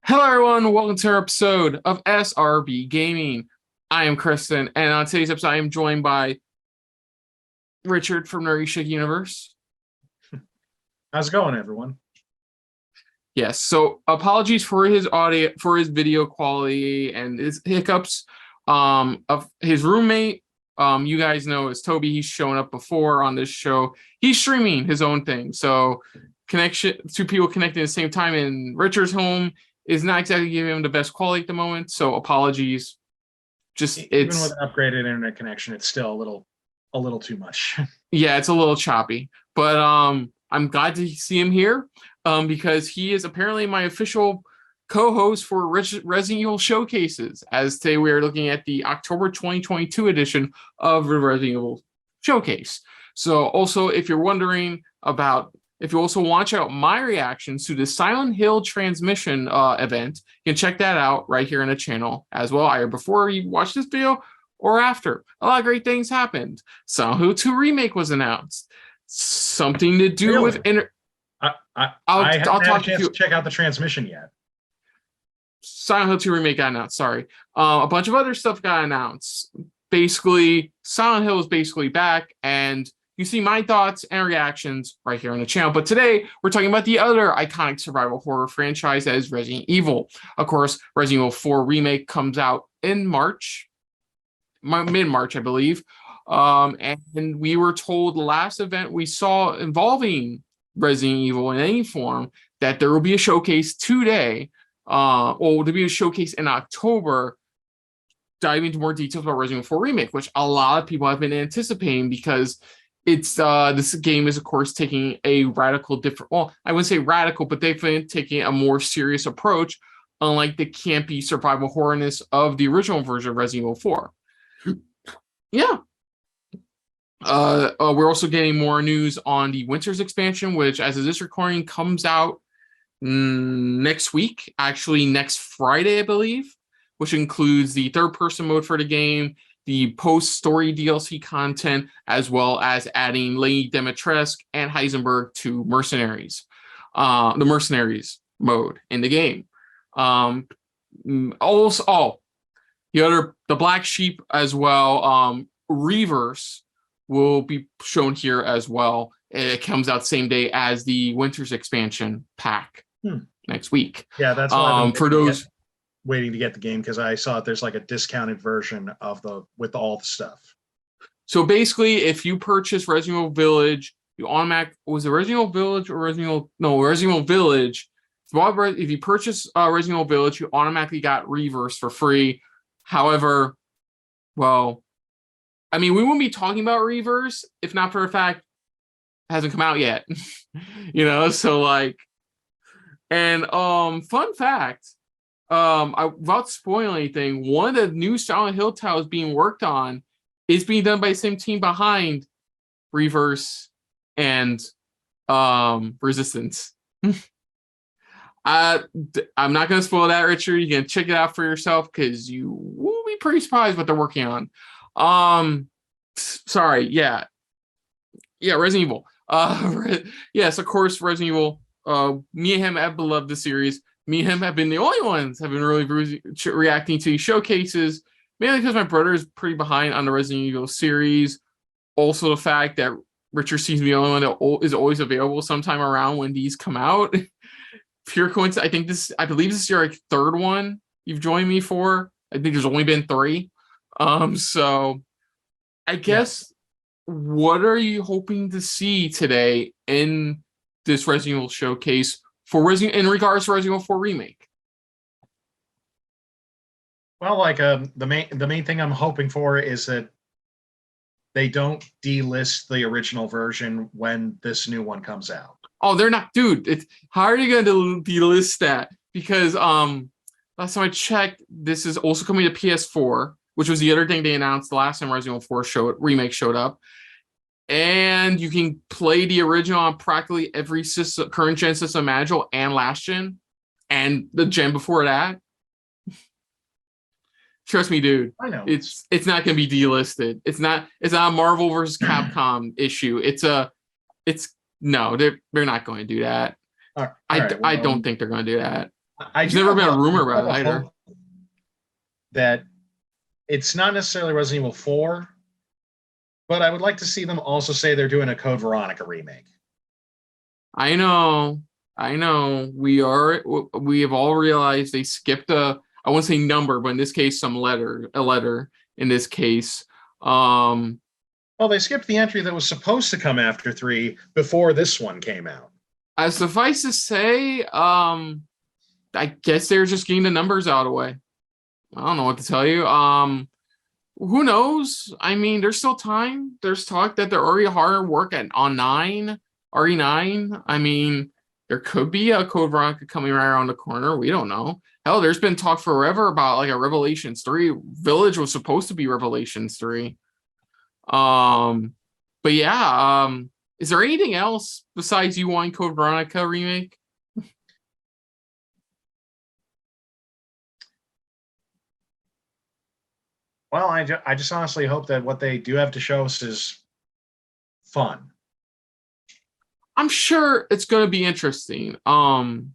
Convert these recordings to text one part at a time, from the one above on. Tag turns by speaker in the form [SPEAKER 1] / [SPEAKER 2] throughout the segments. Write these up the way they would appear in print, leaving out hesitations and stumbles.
[SPEAKER 1] Hello, everyone. Welcome to our episode of SRB Gaming. I am Kristen, and on today's episode, I am joined by Richard from NerdyShique Universe.
[SPEAKER 2] How's it going, everyone?
[SPEAKER 1] Yes, so apologies for his audio, for his video quality and his hiccups. Of his roommate, you guys know is Toby. He's shown up before on this show. He's streaming his own thing, so two people connecting at the same time in Richard's home is not exactly giving him the best quality at the moment, so apologies.
[SPEAKER 2] Even with an upgraded internet connection, it's still a little too much.
[SPEAKER 1] Yeah, it's a little choppy, but I'm glad to see him here because he is apparently my official co-host for Resident Evil Showcases. As today we are looking at the October 2022 edition of the Resident Evil Showcase. So also, if you're wondering about, if you also watch out my reactions to the Silent Hill transmission event, you can check that out right here in the channel as well, either before you watch this video or after. A lot of great things happened. Silent Hill 2 Remake was announced. Something to do with
[SPEAKER 2] I haven't had a chance to check out the transmission yet.
[SPEAKER 1] Silent Hill 2 Remake got announced, sorry. A bunch of other stuff got announced. Basically, Silent Hill is basically back, and you see my thoughts and reactions right here on the channel. But today, we're talking about the other iconic survival horror franchise that is Resident Evil. Of course, Resident Evil 4 Remake comes out in March, mid-March, I believe. And we were told the last event we saw involving Resident Evil in any form that there will be a showcase today, or there'll be a showcase in October, diving into more details about Resident Evil 4 Remake, which a lot of people have been anticipating because it's this game is of course taking a radical different, well, I wouldn't say radical, but they've been taking a more serious approach, unlike the campy survival horrorness of the original version of Resident Evil 4. Yeah. We're also getting more news on the Winter's expansion, which, as of this recording, comes out next week, actually next Friday, I believe, which includes the third-person mode for the game, the post-story DLC content, as well as adding Lady Dimitrescu and Heisenberg to Mercenaries, the Mercenaries mode in the game. Also, the Black Sheep as well, Reverse will be shown here as well. It comes out same day as the Winter's expansion pack next week.
[SPEAKER 2] Yeah, that's why
[SPEAKER 1] for those
[SPEAKER 2] waiting to get the game, because I saw there's like a discounted version of with all the stuff.
[SPEAKER 1] So basically, if you purchase Resident Evil Village, you automatically, was it Resident Evil Village or Resident Evil Village? If you purchase Resident Evil Village, you automatically got Reverse for free. However, well, I mean, we wouldn't be talking about Reverse if not for the fact it hasn't come out yet. So like, and fun fact, without spoiling anything, one of the new Silent Hill titles being worked on is being done by the same team behind Reverse and Resistance. I'm not going to spoil that, Richard. You can check it out for yourself because you will be pretty surprised what they're working on. Sorry, yeah, Resident Evil. Yes, of course, Resident Evil. Me and him have loved the series. Me and him have been the only ones have been really reacting to these showcases, mainly because my brother is pretty behind on the Resident Evil series. Also, the fact that Richard seems to be the only one that is always available sometime around when these come out. Pure coincidence. I believe this is your third one you've joined me for. I think there's only been 3. So I guess, what are you hoping to see today in this Resident Evil showcase in regards to Resident Evil 4 Remake?
[SPEAKER 2] Well, like the main thing I'm hoping for is that they don't delist the original version when this new one comes out.
[SPEAKER 1] Oh, they're not, dude. How are you going to delist that? Because last time I checked, this is also coming to PS4, which was the other thing they announced the last time Resident Evil 4 Remake showed up. And you can play the original on practically every current gen system imaginable and last gen and the gen before that. Trust me, dude.
[SPEAKER 2] I know
[SPEAKER 1] it's not going to be delisted. It's not a Marvel versus Capcom issue. No, they're not going to do that.
[SPEAKER 2] All right,
[SPEAKER 1] I don't think they're going to do that. There's never been a rumor about it either.
[SPEAKER 2] That it's not necessarily Resident Evil 4, but I would like to see them also say they're doing a Code Veronica remake.
[SPEAKER 1] I know. We have all realized they skipped I won't say number, but in this case, a letter in this case.
[SPEAKER 2] Well, they skipped the entry that was supposed to come after 3 before this one came out.
[SPEAKER 1] As suffice to say, I guess they're just getting the numbers out of the way. I don't know what to tell you. Who knows? I mean, there's still time. There's talk that they're already hard at work on RE9. I mean, there could be a Code Veronica coming right around the corner. We don't know. Hell, there's been talk forever about like a Revelations 3. Village was supposed to be Revelations 3. But yeah, is there anything else besides you wanting Code Veronica remake?
[SPEAKER 2] Well, I just honestly hope that what they do have to show us is fun.
[SPEAKER 1] I'm sure it's going to be interesting. Fun,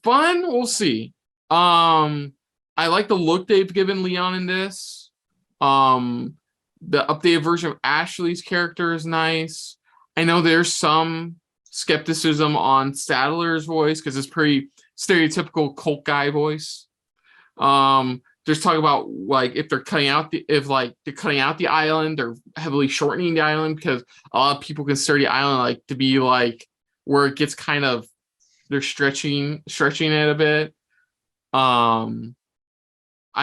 [SPEAKER 1] we'll see. I like the look they've given Leon in this. The updated version of Ashley's character is nice. I know there's some skepticism on Sadler's voice because it's pretty stereotypical cult guy voice. There's talk about like if they're cutting out the island, they're heavily shortening the island because a lot of people consider the island like to be like where it gets kind of they're stretching it a bit. I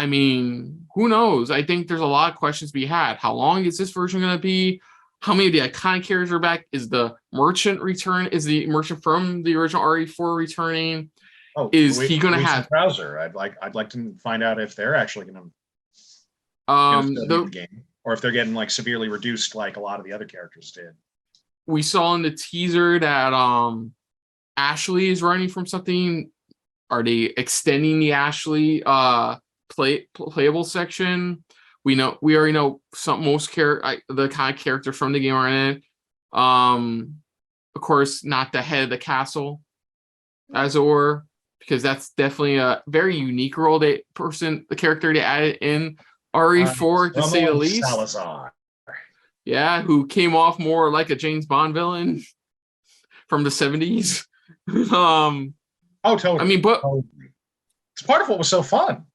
[SPEAKER 1] mean, who knows? I think there's a lot of questions to be had. How long is this version going to be? How many of the iconic characters are back? Is the merchant from the original RE4 returning?
[SPEAKER 2] Oh,
[SPEAKER 1] is he going to have
[SPEAKER 2] browser? I'd like to find out if they're actually going to the game, or if they're getting like severely reduced, like a lot of the other characters did.
[SPEAKER 1] We saw in the teaser that Ashley is running from something. Are they extending the Ashley playable section? We already know the kind of character from the game are in it. Of course, not the head of the castle, as it were. Because that's definitely a very unique role the character they added in RE4 to say the least.
[SPEAKER 2] Salazar.
[SPEAKER 1] Yeah, who came off more like a James Bond villain from the 70s.
[SPEAKER 2] Oh, totally.
[SPEAKER 1] I mean, but
[SPEAKER 2] it's part of what was so fun.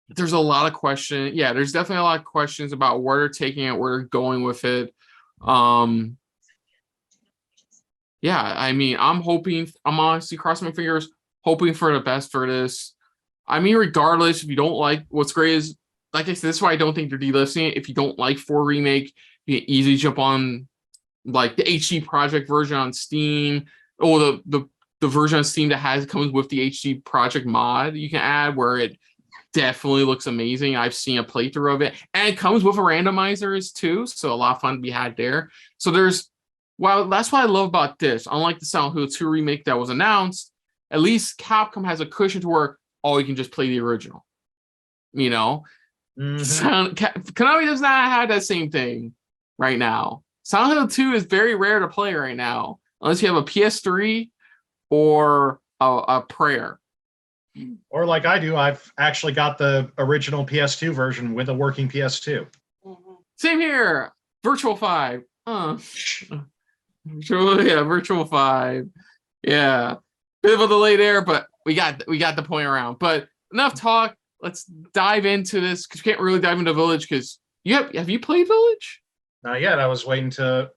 [SPEAKER 1] There's a lot of questions. Yeah, there's definitely a lot of questions about where they're taking it, where they're going with it. Yeah, I mean, I'm honestly crossing my fingers, hoping for the best for this. I mean, regardless, if you don't like, what's great is, like I said, this is why I don't think they're delisting it. If you don't like 4 Remake, you can easily jump on like the HD Project version on Steam, or the version of Steam that comes with the HD Project mod you can add, where it definitely looks amazing. I've seen a playthrough of it, and it comes with a randomizers too, so a lot of fun to be had there. So that's what I love about this. Unlike the Silent Hill 2 remake that was announced, at least Capcom has a cushion to where you can just play the original. You know, Konami does not have that same thing right now. Silent Hill 2 is very rare to play right now, unless you have a PS3 or a prayer.
[SPEAKER 2] Or like I do, I've actually got the original PS2 version with a working PS2.
[SPEAKER 1] Same here. Virtual 5. Virtual 5. Yeah. Bit of a delay there, but we got the point around. But enough talk. Let's dive into this, because we can't really dive into Village, because have you played Village?
[SPEAKER 2] Not yet. I was waiting for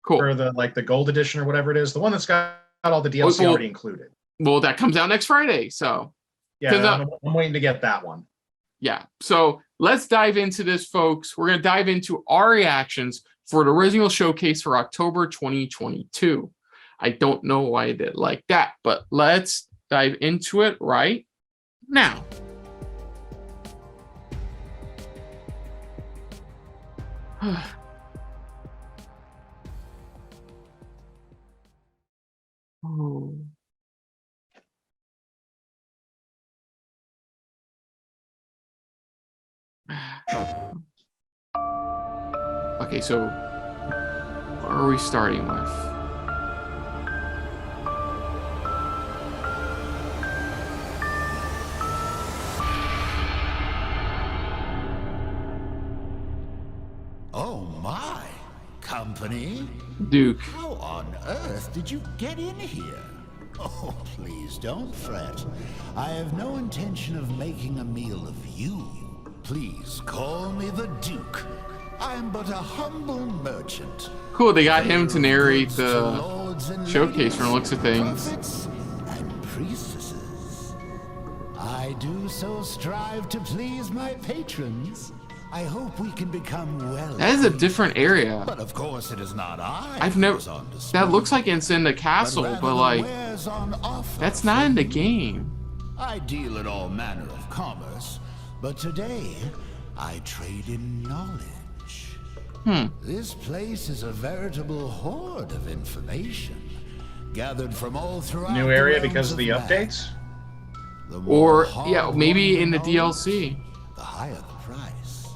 [SPEAKER 2] the gold edition or whatever it is, the one that's got all the DLC already included.
[SPEAKER 1] Well, that comes out next Friday, so
[SPEAKER 2] yeah, I'm waiting to get that one.
[SPEAKER 1] Yeah, so let's dive into this, folks. We're going to dive into our reactions for the original showcase for October 2022. I don't know why I did like that, but let's dive into it right now. Oh. Okay, so what are we starting with?
[SPEAKER 3] Oh my. Company?
[SPEAKER 1] Duke.
[SPEAKER 3] How on earth did you get in here? Oh, please don't fret. I have no intention of making a meal of you. Please call me the Duke. I am but a humble merchant.
[SPEAKER 1] Cool, they got him to narrate the
[SPEAKER 3] Lords and
[SPEAKER 1] showcase from the looks of things.
[SPEAKER 3] prophets and priestesses. I do so strive to please my patrons. I hope we can become well.
[SPEAKER 1] That is a different area.
[SPEAKER 3] But of course it is not I.
[SPEAKER 1] I've
[SPEAKER 3] who
[SPEAKER 1] never.
[SPEAKER 3] is on display,
[SPEAKER 1] That looks like it's in the castle,
[SPEAKER 3] rather
[SPEAKER 1] but
[SPEAKER 3] the
[SPEAKER 1] like
[SPEAKER 3] wares on offer
[SPEAKER 1] that's not in the
[SPEAKER 3] for
[SPEAKER 1] game.
[SPEAKER 3] I deal in all manner of commerce, but today I trade in knowledge. This place is a veritable hoard of information gathered from all throughout
[SPEAKER 2] New
[SPEAKER 3] the
[SPEAKER 2] area
[SPEAKER 3] realms
[SPEAKER 2] because of the
[SPEAKER 3] man.
[SPEAKER 2] updates?
[SPEAKER 3] The more
[SPEAKER 1] Or yeah, maybe in the
[SPEAKER 3] hard-won knowledge,
[SPEAKER 1] DLC.
[SPEAKER 3] the higher the price.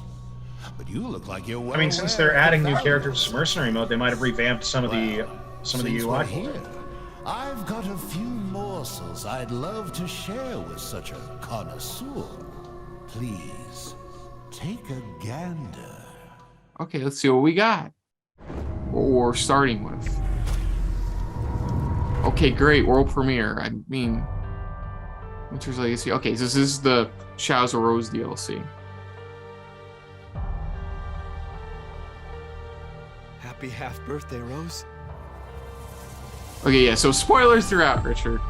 [SPEAKER 3] But you look like you're well
[SPEAKER 2] I mean, since
[SPEAKER 3] aware
[SPEAKER 2] they're
[SPEAKER 3] of the
[SPEAKER 2] adding new
[SPEAKER 3] value.
[SPEAKER 2] characters to mercenary mode, they might have revamped some of the
[SPEAKER 3] Since
[SPEAKER 2] UI.
[SPEAKER 3] we're here, I've got a few morsels I'd love to share with such a connoisseur. Please, take a gander.
[SPEAKER 1] Okay, let's see what we got. What we're starting with. Okay, great. World premiere. I mean, Winter's Legacy. Okay, so this is the Shadows of Rose DLC.
[SPEAKER 4] Happy half birthday, Rose.
[SPEAKER 1] Okay, yeah, so spoilers throughout, Richard.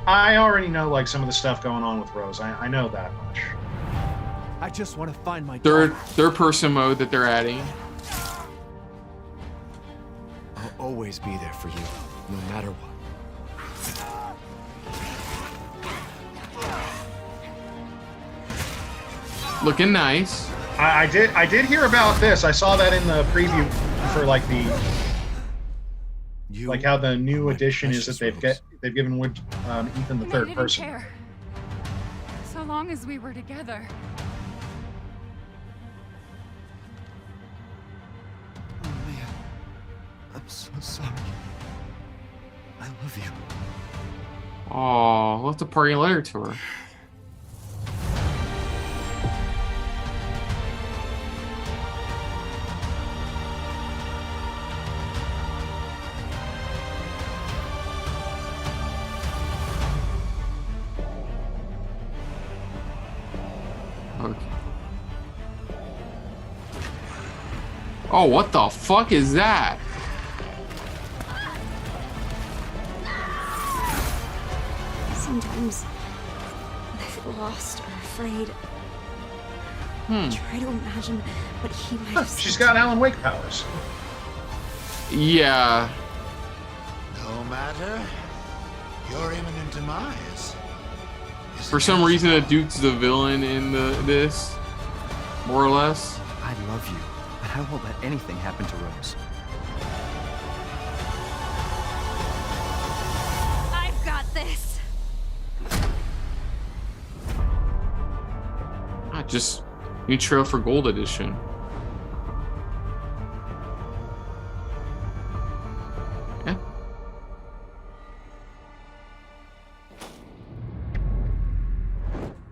[SPEAKER 2] I already know like some of the stuff going on with Rose. I know that much.
[SPEAKER 4] I just want to find my
[SPEAKER 1] Third person mode that they're adding.
[SPEAKER 4] I'll always be there for you, no matter what.
[SPEAKER 1] Looking nice.
[SPEAKER 2] I did hear about this. I saw that in the preview for like the
[SPEAKER 4] You,
[SPEAKER 2] like how the new
[SPEAKER 4] my
[SPEAKER 2] addition is that
[SPEAKER 4] precious
[SPEAKER 2] they've given Wood Ethan the
[SPEAKER 5] I
[SPEAKER 2] third
[SPEAKER 5] didn't
[SPEAKER 2] person.
[SPEAKER 5] care. So long as we were together.
[SPEAKER 4] Oh man, I'm so sorry. I love you.
[SPEAKER 1] Oh, we'll have to party later to her. Okay. Oh, what the fuck is that?
[SPEAKER 6] Sometimes when I feel lost or afraid, try to imagine what he might have
[SPEAKER 2] She's
[SPEAKER 6] said.
[SPEAKER 2] got Alan Wake powers.
[SPEAKER 1] Yeah.
[SPEAKER 3] No matter your imminent demise. is
[SPEAKER 1] For some reason, the Duke's the villain in this, more or less.
[SPEAKER 4] I love you, but I won't let anything happen to Rose.
[SPEAKER 5] I've got this.
[SPEAKER 1] Just new trail for Gold Edition. Yeah.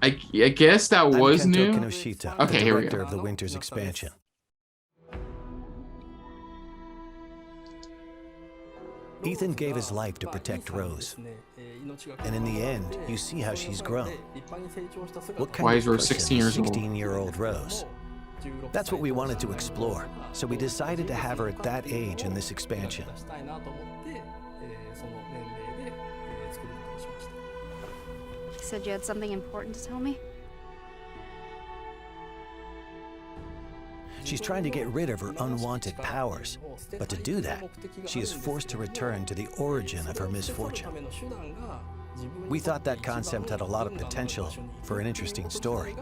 [SPEAKER 1] I guess that was
[SPEAKER 7] I'm
[SPEAKER 1] new.
[SPEAKER 7] Kento Kinoshita,
[SPEAKER 1] Okay,
[SPEAKER 7] the
[SPEAKER 1] here we
[SPEAKER 7] director
[SPEAKER 1] go.
[SPEAKER 7] of the Winter's expansion. Ethan gave his life to protect Rose, and in the end, you see how she's grown. What kind
[SPEAKER 1] Why
[SPEAKER 7] of
[SPEAKER 1] is Rose
[SPEAKER 7] person
[SPEAKER 1] 16 years old?
[SPEAKER 7] 16-year-old Rose? That's what we wanted to explore, so we decided to have her at that age in this expansion.
[SPEAKER 6] You said you had something important to tell me?
[SPEAKER 7] She's trying to get rid of her unwanted powers, but to do that, she is forced to return to the origin of her misfortune. We thought that concept had a lot of potential for an interesting story.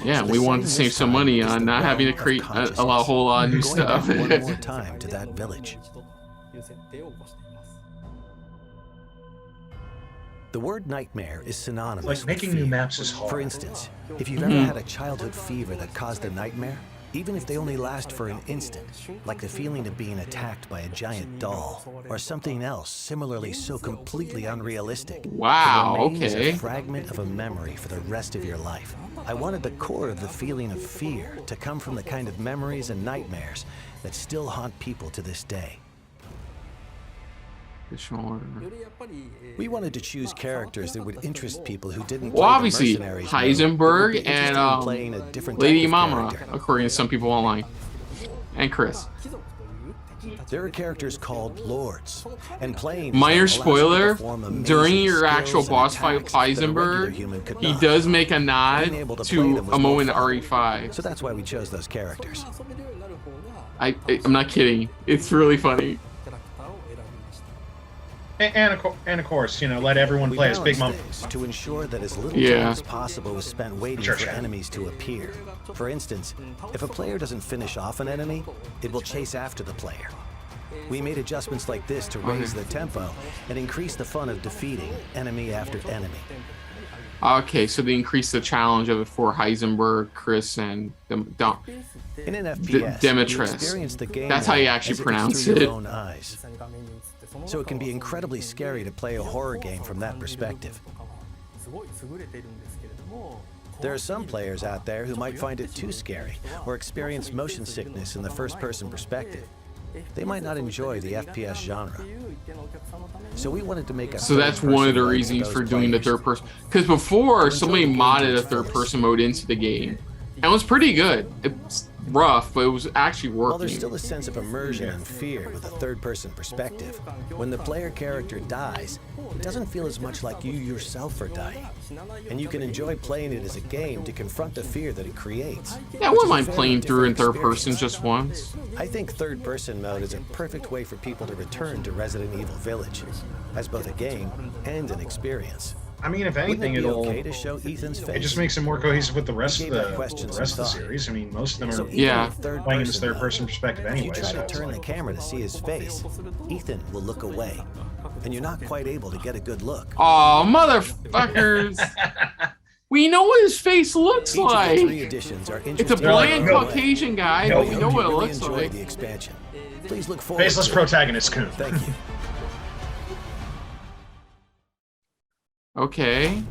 [SPEAKER 1] Yeah,
[SPEAKER 7] So
[SPEAKER 1] we
[SPEAKER 7] the
[SPEAKER 1] wanted to
[SPEAKER 7] setting
[SPEAKER 1] save
[SPEAKER 7] this
[SPEAKER 1] some
[SPEAKER 7] time
[SPEAKER 1] money
[SPEAKER 7] is
[SPEAKER 1] on
[SPEAKER 7] the
[SPEAKER 1] not having to
[SPEAKER 7] realm of
[SPEAKER 1] create a whole lot of new
[SPEAKER 7] Going back
[SPEAKER 1] stuff.
[SPEAKER 7] one more time to that village. The word nightmare is synonymous
[SPEAKER 2] Like
[SPEAKER 7] with
[SPEAKER 2] making
[SPEAKER 7] fear.
[SPEAKER 2] new maps is hard.
[SPEAKER 7] For instance, if you've ever had a childhood fever that caused a nightmare, even if they only last for an instant, like the feeling of being attacked by a giant doll, or something else similarly so completely unrealistic.
[SPEAKER 1] Wow,
[SPEAKER 7] It remains
[SPEAKER 1] okay.
[SPEAKER 7] a fragment of a memory for the rest of your life. I wanted the core of the feeling of fear to come from the kind of memories and nightmares that still haunt people to this day. We wanted to choose characters that would interest people who didn't
[SPEAKER 1] Well,
[SPEAKER 7] play the
[SPEAKER 1] obviously,
[SPEAKER 7] mercenaries mode,
[SPEAKER 1] Heisenberg
[SPEAKER 7] but would be interested
[SPEAKER 1] and
[SPEAKER 7] in playing a different
[SPEAKER 1] Lady
[SPEAKER 7] type of
[SPEAKER 1] Mama,
[SPEAKER 7] character.
[SPEAKER 1] according to some people online, and Chris.
[SPEAKER 7] There are characters called lords, and playing
[SPEAKER 1] Minor
[SPEAKER 7] allows you to
[SPEAKER 1] spoiler,
[SPEAKER 7] perform amazing
[SPEAKER 1] during your
[SPEAKER 7] skills
[SPEAKER 1] actual
[SPEAKER 7] and
[SPEAKER 1] boss fight with
[SPEAKER 7] attacks that a regular
[SPEAKER 1] Heisenberg,
[SPEAKER 7] human could
[SPEAKER 1] he
[SPEAKER 7] not.
[SPEAKER 1] does make a nod
[SPEAKER 7] Being able to play
[SPEAKER 1] to
[SPEAKER 7] them was
[SPEAKER 1] a
[SPEAKER 7] more
[SPEAKER 1] moment in
[SPEAKER 7] fun.
[SPEAKER 1] RE5.
[SPEAKER 7] So that's why we chose those characters.
[SPEAKER 1] I'm not kidding. It's really funny.
[SPEAKER 2] And of course, you know, let everyone
[SPEAKER 7] We
[SPEAKER 2] play as Big Mom.
[SPEAKER 7] balanced things to ensure that as little
[SPEAKER 1] Yeah.
[SPEAKER 7] time as possible was spent waiting
[SPEAKER 2] Sure,
[SPEAKER 7] for
[SPEAKER 2] sure.
[SPEAKER 7] enemies to appear. For instance, if a player doesn't finish off an enemy, it will chase after the player. We made adjustments like this to raise the tempo and increase the fun of defeating enemy after enemy.
[SPEAKER 1] Okay, so they increased the challenge of it for Heisenberg, Chris, and
[SPEAKER 7] In an FPS,
[SPEAKER 1] Demetrius.
[SPEAKER 7] you experience the game
[SPEAKER 1] That's how you actually
[SPEAKER 7] as if it's
[SPEAKER 1] pronounce
[SPEAKER 7] through
[SPEAKER 1] it.
[SPEAKER 7] your own eyes. So it can be incredibly scary to play a horror game from that perspective. There are some players out there who might find it too scary or experience motion sickness in the first-person perspective. They might not enjoy the FPS genre. So we wanted to make a
[SPEAKER 1] So that's one of the reasons for doing the third person. Because before, somebody modded a third person mode into the game. And it was pretty good. It's rough, but it was actually
[SPEAKER 7] While there's
[SPEAKER 1] working.
[SPEAKER 7] still a sense of immersion and fear with a third-person perspective, when the player character dies, it doesn't feel as much like you yourself are dying. And you can enjoy playing it as a game to confront the fear that it creates.
[SPEAKER 1] Yeah, I wouldn't mind playing through in third person just once.
[SPEAKER 7] I think third-person mode is a perfect way for people to return to Resident Evil Village, as both a game and an experience.
[SPEAKER 2] I mean, if
[SPEAKER 7] Wouldn't
[SPEAKER 2] anything,
[SPEAKER 7] it be
[SPEAKER 2] it'll
[SPEAKER 7] okay to show Ethan's face?
[SPEAKER 2] it just makes it more cohesive with the rest of
[SPEAKER 7] Gave that
[SPEAKER 2] the
[SPEAKER 7] question some
[SPEAKER 2] rest of the
[SPEAKER 7] thought.
[SPEAKER 2] series. I mean, most of them
[SPEAKER 7] So
[SPEAKER 2] are
[SPEAKER 7] even
[SPEAKER 1] Yeah.
[SPEAKER 7] in third
[SPEAKER 2] playing in this
[SPEAKER 7] person
[SPEAKER 2] third-person
[SPEAKER 7] mode,
[SPEAKER 2] perspective
[SPEAKER 7] if
[SPEAKER 2] anyway.
[SPEAKER 7] you try
[SPEAKER 2] So
[SPEAKER 7] to
[SPEAKER 2] it's
[SPEAKER 7] turn the
[SPEAKER 2] like,
[SPEAKER 7] camera to see his face, Ethan will look away, and you're not quite able to get a good look.
[SPEAKER 1] Aw, motherfuckers. We know what his face looks
[SPEAKER 7] Each of the
[SPEAKER 1] like.
[SPEAKER 7] 3 editions are
[SPEAKER 1] It's a
[SPEAKER 7] interesting
[SPEAKER 1] bland
[SPEAKER 7] in their own way.
[SPEAKER 1] Caucasian guy,
[SPEAKER 2] No,
[SPEAKER 1] but we know what it
[SPEAKER 7] Really
[SPEAKER 1] looks
[SPEAKER 7] enjoyed
[SPEAKER 1] like.
[SPEAKER 7] the expansion. Please look forward
[SPEAKER 2] faceless
[SPEAKER 7] to it.
[SPEAKER 2] protagonist Coon.
[SPEAKER 7] Thank you.
[SPEAKER 1] Okay.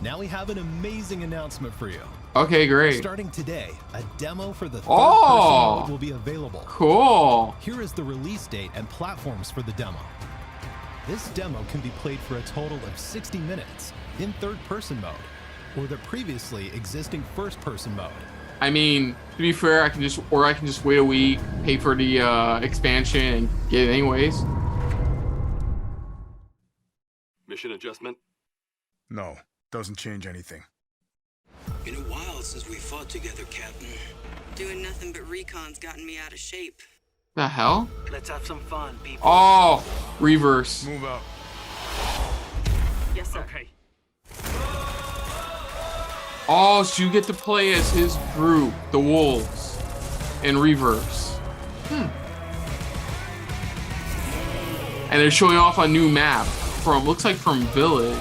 [SPEAKER 8] Now we have an amazing announcement for you.
[SPEAKER 1] Okay, great.
[SPEAKER 8] Starting today, a demo for the third
[SPEAKER 1] Oh!
[SPEAKER 8] person mode will be available.
[SPEAKER 1] Cool.
[SPEAKER 8] Here is the release date and platforms for the demo. This demo can be played for a total of 60 minutes in third-person mode, or the previously existing first-person mode.
[SPEAKER 1] I mean, to be fair, I can just wait a week, pay for the expansion, and get it anyways.
[SPEAKER 9] Mission adjustment?
[SPEAKER 10] No, doesn't change anything.
[SPEAKER 11] Been a while since we fought together, Captain.
[SPEAKER 12] Doing nothing but recon's gotten me out of shape.
[SPEAKER 1] The hell?
[SPEAKER 11] Let's have some fun, people.
[SPEAKER 1] Oh, reverse.
[SPEAKER 10] Move out.
[SPEAKER 12] Yes, sir.
[SPEAKER 11] Okay.
[SPEAKER 1] Oh, so you get to play as his group, the Wolves, in reverse. And they're showing off a new map from, looks like from Village.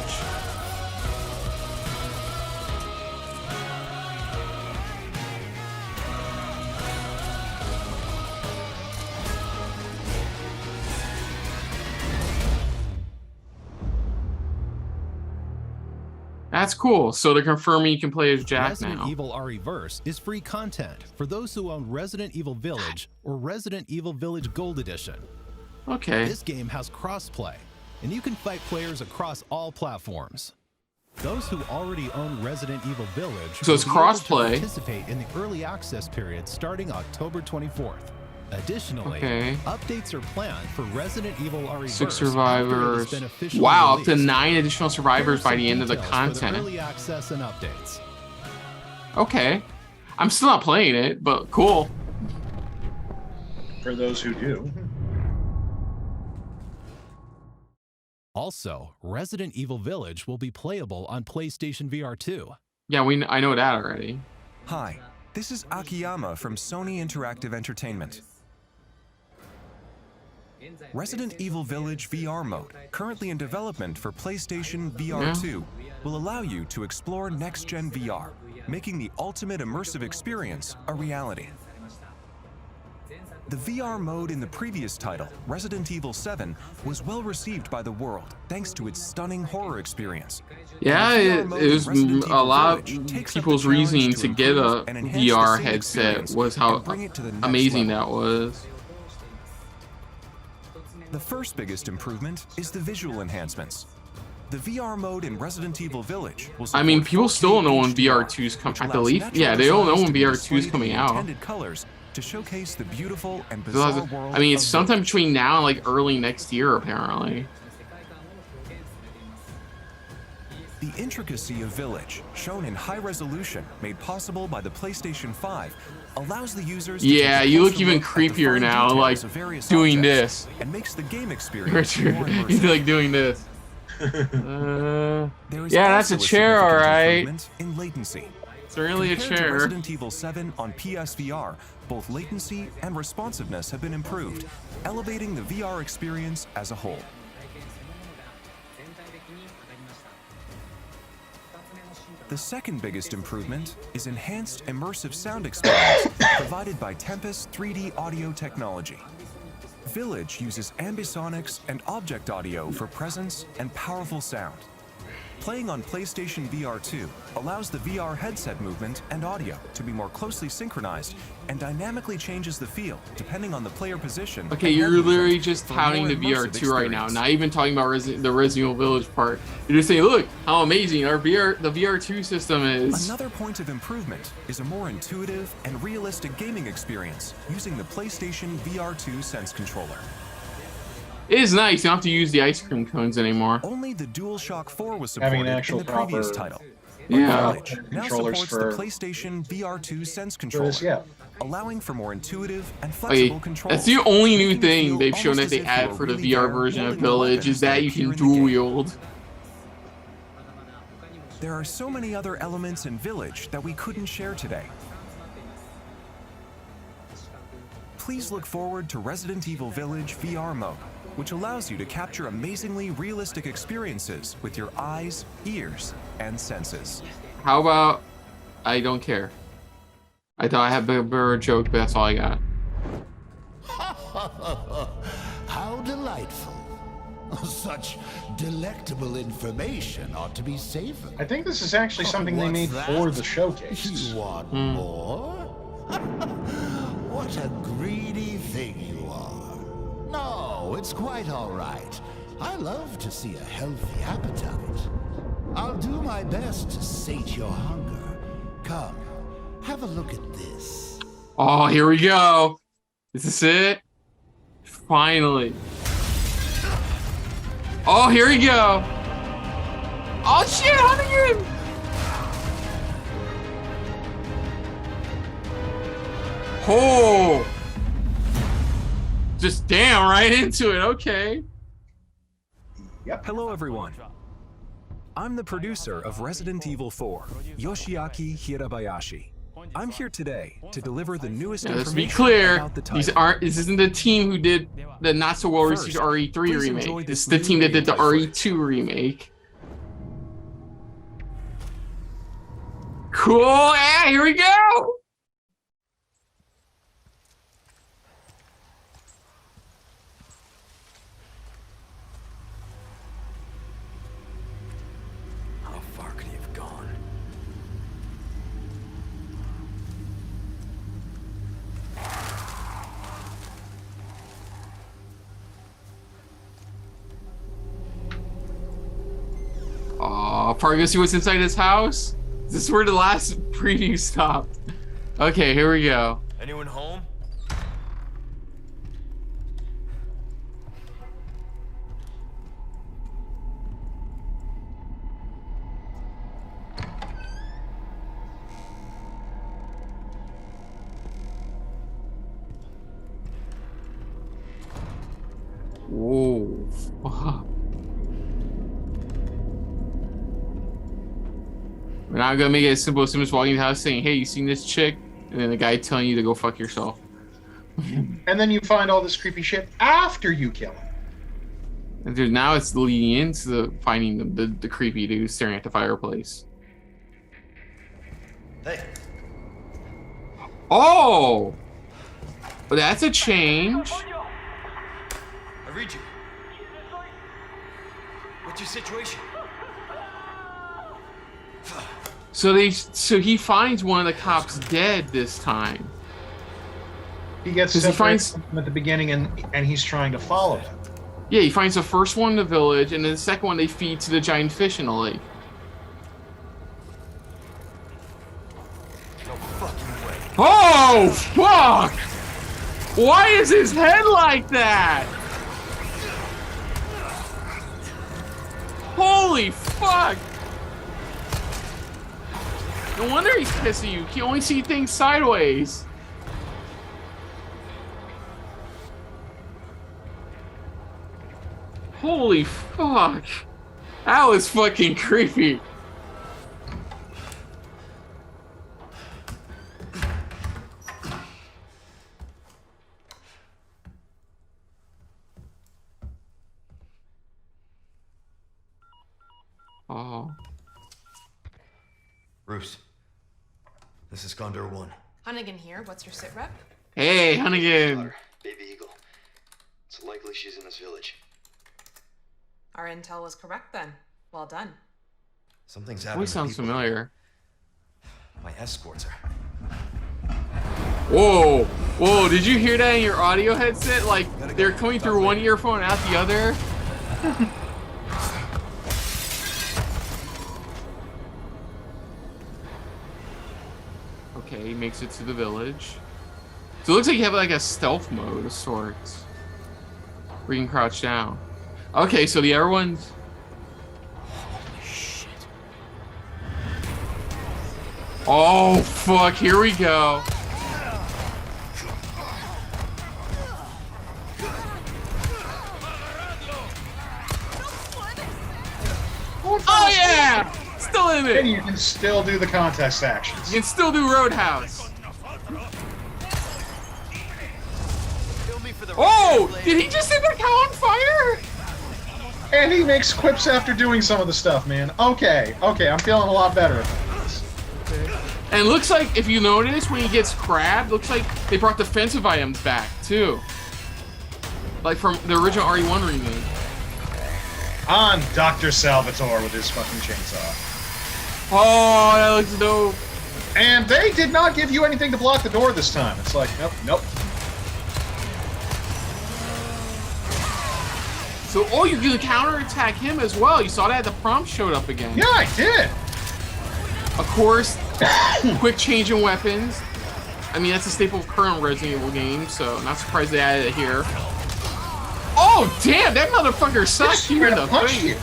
[SPEAKER 1] That's cool. So they're confirming you can play as Jack
[SPEAKER 8] Resident
[SPEAKER 1] now.
[SPEAKER 8] Evil RE-verse is free content for those who own Resident Evil Village or Resident Evil Village Gold Edition.
[SPEAKER 1] Okay.
[SPEAKER 8] This game has crossplay, and you can fight players across all platforms. Those who already own Resident Evil Village
[SPEAKER 1] So it's
[SPEAKER 8] will be able to
[SPEAKER 1] crossplay.
[SPEAKER 8] participate in the early access period starting October 24th. Additionally,
[SPEAKER 1] Okay.
[SPEAKER 8] updates are planned for Resident Evil RE-verse
[SPEAKER 1] 6
[SPEAKER 8] after it has
[SPEAKER 1] survivors.
[SPEAKER 8] been officially
[SPEAKER 1] Wow, up to
[SPEAKER 8] released.
[SPEAKER 1] 9 additional survivors by the end of the
[SPEAKER 8] Details for
[SPEAKER 1] content.
[SPEAKER 8] early access and updates.
[SPEAKER 1] Okay. I'm still not playing it, but cool.
[SPEAKER 2] For those who do.
[SPEAKER 8] Also, Resident Evil Village will be playable on PlayStation VR 2.
[SPEAKER 1] Yeah, I know that already.
[SPEAKER 13] Hi, this is Akiyama from Sony Interactive Entertainment. Resident Evil Village VR mode, currently in development for PlayStation VR 2. will allow you to explore next-gen VR, making the ultimate immersive experience a reality. The VR mode in the previous title, Resident Evil 7, was well received by the world thanks to its stunning horror experience.
[SPEAKER 1] Yeah, it was a lot of people's reasoning to get a VR headset was how amazing that was.
[SPEAKER 13] The first biggest improvement is the visual enhancements. The VR mode in Resident Evil Village will
[SPEAKER 1] I mean, people
[SPEAKER 13] 4K
[SPEAKER 1] still don't know when
[SPEAKER 13] HDR,
[SPEAKER 1] VR2's coming.
[SPEAKER 13] which
[SPEAKER 1] I
[SPEAKER 13] allows
[SPEAKER 1] believe,
[SPEAKER 13] natural
[SPEAKER 1] yeah, they don't know when
[SPEAKER 13] designs to be
[SPEAKER 1] VR2's
[SPEAKER 13] displayed
[SPEAKER 1] coming
[SPEAKER 13] in
[SPEAKER 1] out.
[SPEAKER 13] intended colors to showcase the beautiful and bizarre world
[SPEAKER 1] I mean, it's
[SPEAKER 13] of
[SPEAKER 1] sometime
[SPEAKER 13] Village.
[SPEAKER 1] between now and like early next year, apparently.
[SPEAKER 13] The intricacy of Village, shown in high resolution, made possible by the PlayStation 5, allows the users to
[SPEAKER 1] Yeah,
[SPEAKER 13] take a
[SPEAKER 1] you look
[SPEAKER 13] closer
[SPEAKER 1] even
[SPEAKER 13] look at the
[SPEAKER 1] creepier
[SPEAKER 13] fine
[SPEAKER 1] now,
[SPEAKER 13] details
[SPEAKER 1] like
[SPEAKER 13] of various
[SPEAKER 1] doing
[SPEAKER 13] objects,
[SPEAKER 1] this.
[SPEAKER 13] and makes the game experience more
[SPEAKER 1] You
[SPEAKER 13] immersive.
[SPEAKER 1] feel like doing this.
[SPEAKER 13] There is
[SPEAKER 1] Yeah, that's
[SPEAKER 13] also
[SPEAKER 1] a chair,
[SPEAKER 13] significant
[SPEAKER 1] alright.
[SPEAKER 13] improvement in latency.
[SPEAKER 1] It's really a
[SPEAKER 13] Compared to
[SPEAKER 1] chair.
[SPEAKER 13] Resident Evil 7 on PSVR, both latency and responsiveness have been improved, elevating the VR experience as a whole. The second biggest improvement is enhanced immersive sound experience provided by Tempest 3D audio technology. Village uses ambisonics and object audio for presence and powerful sound. Playing on PlayStation VR 2 allows the VR headset movement and audio to be more closely synchronized and dynamically changes the feel depending on the player position.
[SPEAKER 1] Okay,
[SPEAKER 13] and
[SPEAKER 1] you're
[SPEAKER 13] head
[SPEAKER 1] literally
[SPEAKER 13] movement
[SPEAKER 1] just
[SPEAKER 13] for a more
[SPEAKER 1] touting the
[SPEAKER 13] immersive
[SPEAKER 1] VR2 right now,
[SPEAKER 13] experience.
[SPEAKER 1] not even talking about the Resident Evil Village part. You're just saying, look how amazing our the VR2 system is.
[SPEAKER 13] Another point of improvement is a more intuitive and realistic gaming experience using the PlayStation VR 2 Sense controller.
[SPEAKER 1] It is nice. You don't have to use the ice cream cones anymore.
[SPEAKER 13] Only the DualShock 4 was
[SPEAKER 2] Having
[SPEAKER 13] supported
[SPEAKER 2] an actual
[SPEAKER 13] in the previous
[SPEAKER 2] proper-
[SPEAKER 13] title.
[SPEAKER 1] Yeah.
[SPEAKER 13] Village now
[SPEAKER 2] Controllers
[SPEAKER 13] supports
[SPEAKER 2] for-
[SPEAKER 13] the PlayStation VR 2 Sense
[SPEAKER 2] For
[SPEAKER 13] controller,
[SPEAKER 2] this, yeah.
[SPEAKER 13] allowing for more intuitive and
[SPEAKER 1] Okay,
[SPEAKER 13] flexible controls.
[SPEAKER 1] that's the only new
[SPEAKER 13] making it
[SPEAKER 1] thing
[SPEAKER 13] feel
[SPEAKER 1] they've shown
[SPEAKER 13] almost
[SPEAKER 1] that
[SPEAKER 13] as
[SPEAKER 1] they
[SPEAKER 13] if you
[SPEAKER 1] add
[SPEAKER 13] were
[SPEAKER 1] for the
[SPEAKER 13] really
[SPEAKER 1] VR
[SPEAKER 13] there
[SPEAKER 1] version of
[SPEAKER 13] holding the
[SPEAKER 1] Village
[SPEAKER 13] weapons
[SPEAKER 1] is that you
[SPEAKER 13] appear
[SPEAKER 1] can
[SPEAKER 13] in the game.
[SPEAKER 1] dual wield.
[SPEAKER 13] There are so many other elements in Village that we couldn't share today. Please look forward to Resident Evil Village VR mode, which allows you to capture amazingly realistic experiences with your eyes, ears, and senses.
[SPEAKER 1] How about I don't care? I thought I had a better joke, but that's all I got.
[SPEAKER 3] How delightful. Such delectable information ought to be savored.
[SPEAKER 2] I think this is actually something they
[SPEAKER 3] What's
[SPEAKER 2] made
[SPEAKER 3] that?
[SPEAKER 2] for the showcase.
[SPEAKER 3] You want more? What a greedy thing you are. No, it's quite all right. I love to see a healthy appetite. I'll do my best to sate your hunger. Come, have a look at this.
[SPEAKER 1] Oh, here we go. Is this it? Finally. Oh, here we go. Oh shit, Huntington! Oh. Just damn right into it. Okay.
[SPEAKER 13] Hello, everyone. I'm the producer of Resident Evil 4, Yoshiaki Hirabayashi. I'm here today to deliver the newest
[SPEAKER 1] Now, let's be
[SPEAKER 13] information
[SPEAKER 1] clear.
[SPEAKER 13] about the
[SPEAKER 1] These
[SPEAKER 13] title.
[SPEAKER 1] aren't. This isn't the team who did the not so well received
[SPEAKER 13] First,
[SPEAKER 1] RE3
[SPEAKER 13] please enjoy
[SPEAKER 1] remake.
[SPEAKER 13] this
[SPEAKER 1] It's the
[SPEAKER 13] new
[SPEAKER 1] team that did the
[SPEAKER 13] gameplay
[SPEAKER 1] RE2 remake. Cool. Yeah, here we go.
[SPEAKER 4] How far could he have gone?
[SPEAKER 1] Oh, probably go see what's inside his house. Is this where the last preview stopped? Okay, here we go.
[SPEAKER 4] Anyone home?
[SPEAKER 1] Whoa. Fuck. We're not gonna make it as simple as him just walking in the house saying, "Hey, you seen this chick?" And then the guy telling you to go fuck yourself.
[SPEAKER 2] And then you find all this creepy shit after you kill him.
[SPEAKER 1] And dude, now it's leading into finding the creepy dude staring at the fireplace.
[SPEAKER 3] Hey.
[SPEAKER 1] Oh! But that's a change.
[SPEAKER 3] I read you. What's your situation?
[SPEAKER 1] So he finds one of the cops dead this time.
[SPEAKER 2] He gets separated from him at the beginning, and he's trying to follow him.
[SPEAKER 1] Yeah, he finds the first one in the village, and then the second one they feed to the giant fish in the lake.
[SPEAKER 3] No fucking way.
[SPEAKER 1] Oh, fuck! Why is his head like that? Holy fuck! No wonder he's pissing you. He only see things sideways. Holy fuck. That was fucking creepy. Oh.
[SPEAKER 3] Bruce, this is Condor 1.
[SPEAKER 14] Hunnigan here. What's your sit rep?
[SPEAKER 1] Hey, Hunnigan.
[SPEAKER 11] Baby Eagle. It's likely she's in this village.
[SPEAKER 14] Our intel was correct then. Well done.
[SPEAKER 3] Something's happening.
[SPEAKER 1] Voice sounds familiar.
[SPEAKER 3] My escorts are.
[SPEAKER 1] Whoa, whoa! Did you hear that in your audio headset? Like they're coming through one earphone and out the other. Okay, he makes it to the village. So it looks like you have like a stealth mode of sorts, where you can crouch down. Okay, so the other one's.
[SPEAKER 3] Holy shit.
[SPEAKER 1] Oh fuck! Here we go. Oh yeah! Still in it!
[SPEAKER 2] And you can still do the contest actions.
[SPEAKER 1] You can still do Roadhouse. Oh! Did he just set that cow on fire?
[SPEAKER 2] And he makes quips after doing some of the stuff, man. Okay, I'm feeling a lot better about this.
[SPEAKER 1] And it looks like, if you notice, when he gets crabbed, looks like they brought defensive items back, too. Like from the original RE1 remake.
[SPEAKER 2] On Dr. Salvatore with his fucking chainsaw.
[SPEAKER 1] Oh, that looks dope.
[SPEAKER 2] And they did not give you anything to block the door this time. It's like, nope.
[SPEAKER 1] So, oh, you can counterattack him as well. You saw that the prompt showed up again.
[SPEAKER 2] Yeah, I did.
[SPEAKER 1] Of course, quick change in weapons. I mean, that's a staple of current Resident Evil games, so not surprised they added it here. Oh, damn, that motherfucker sucks you in the face.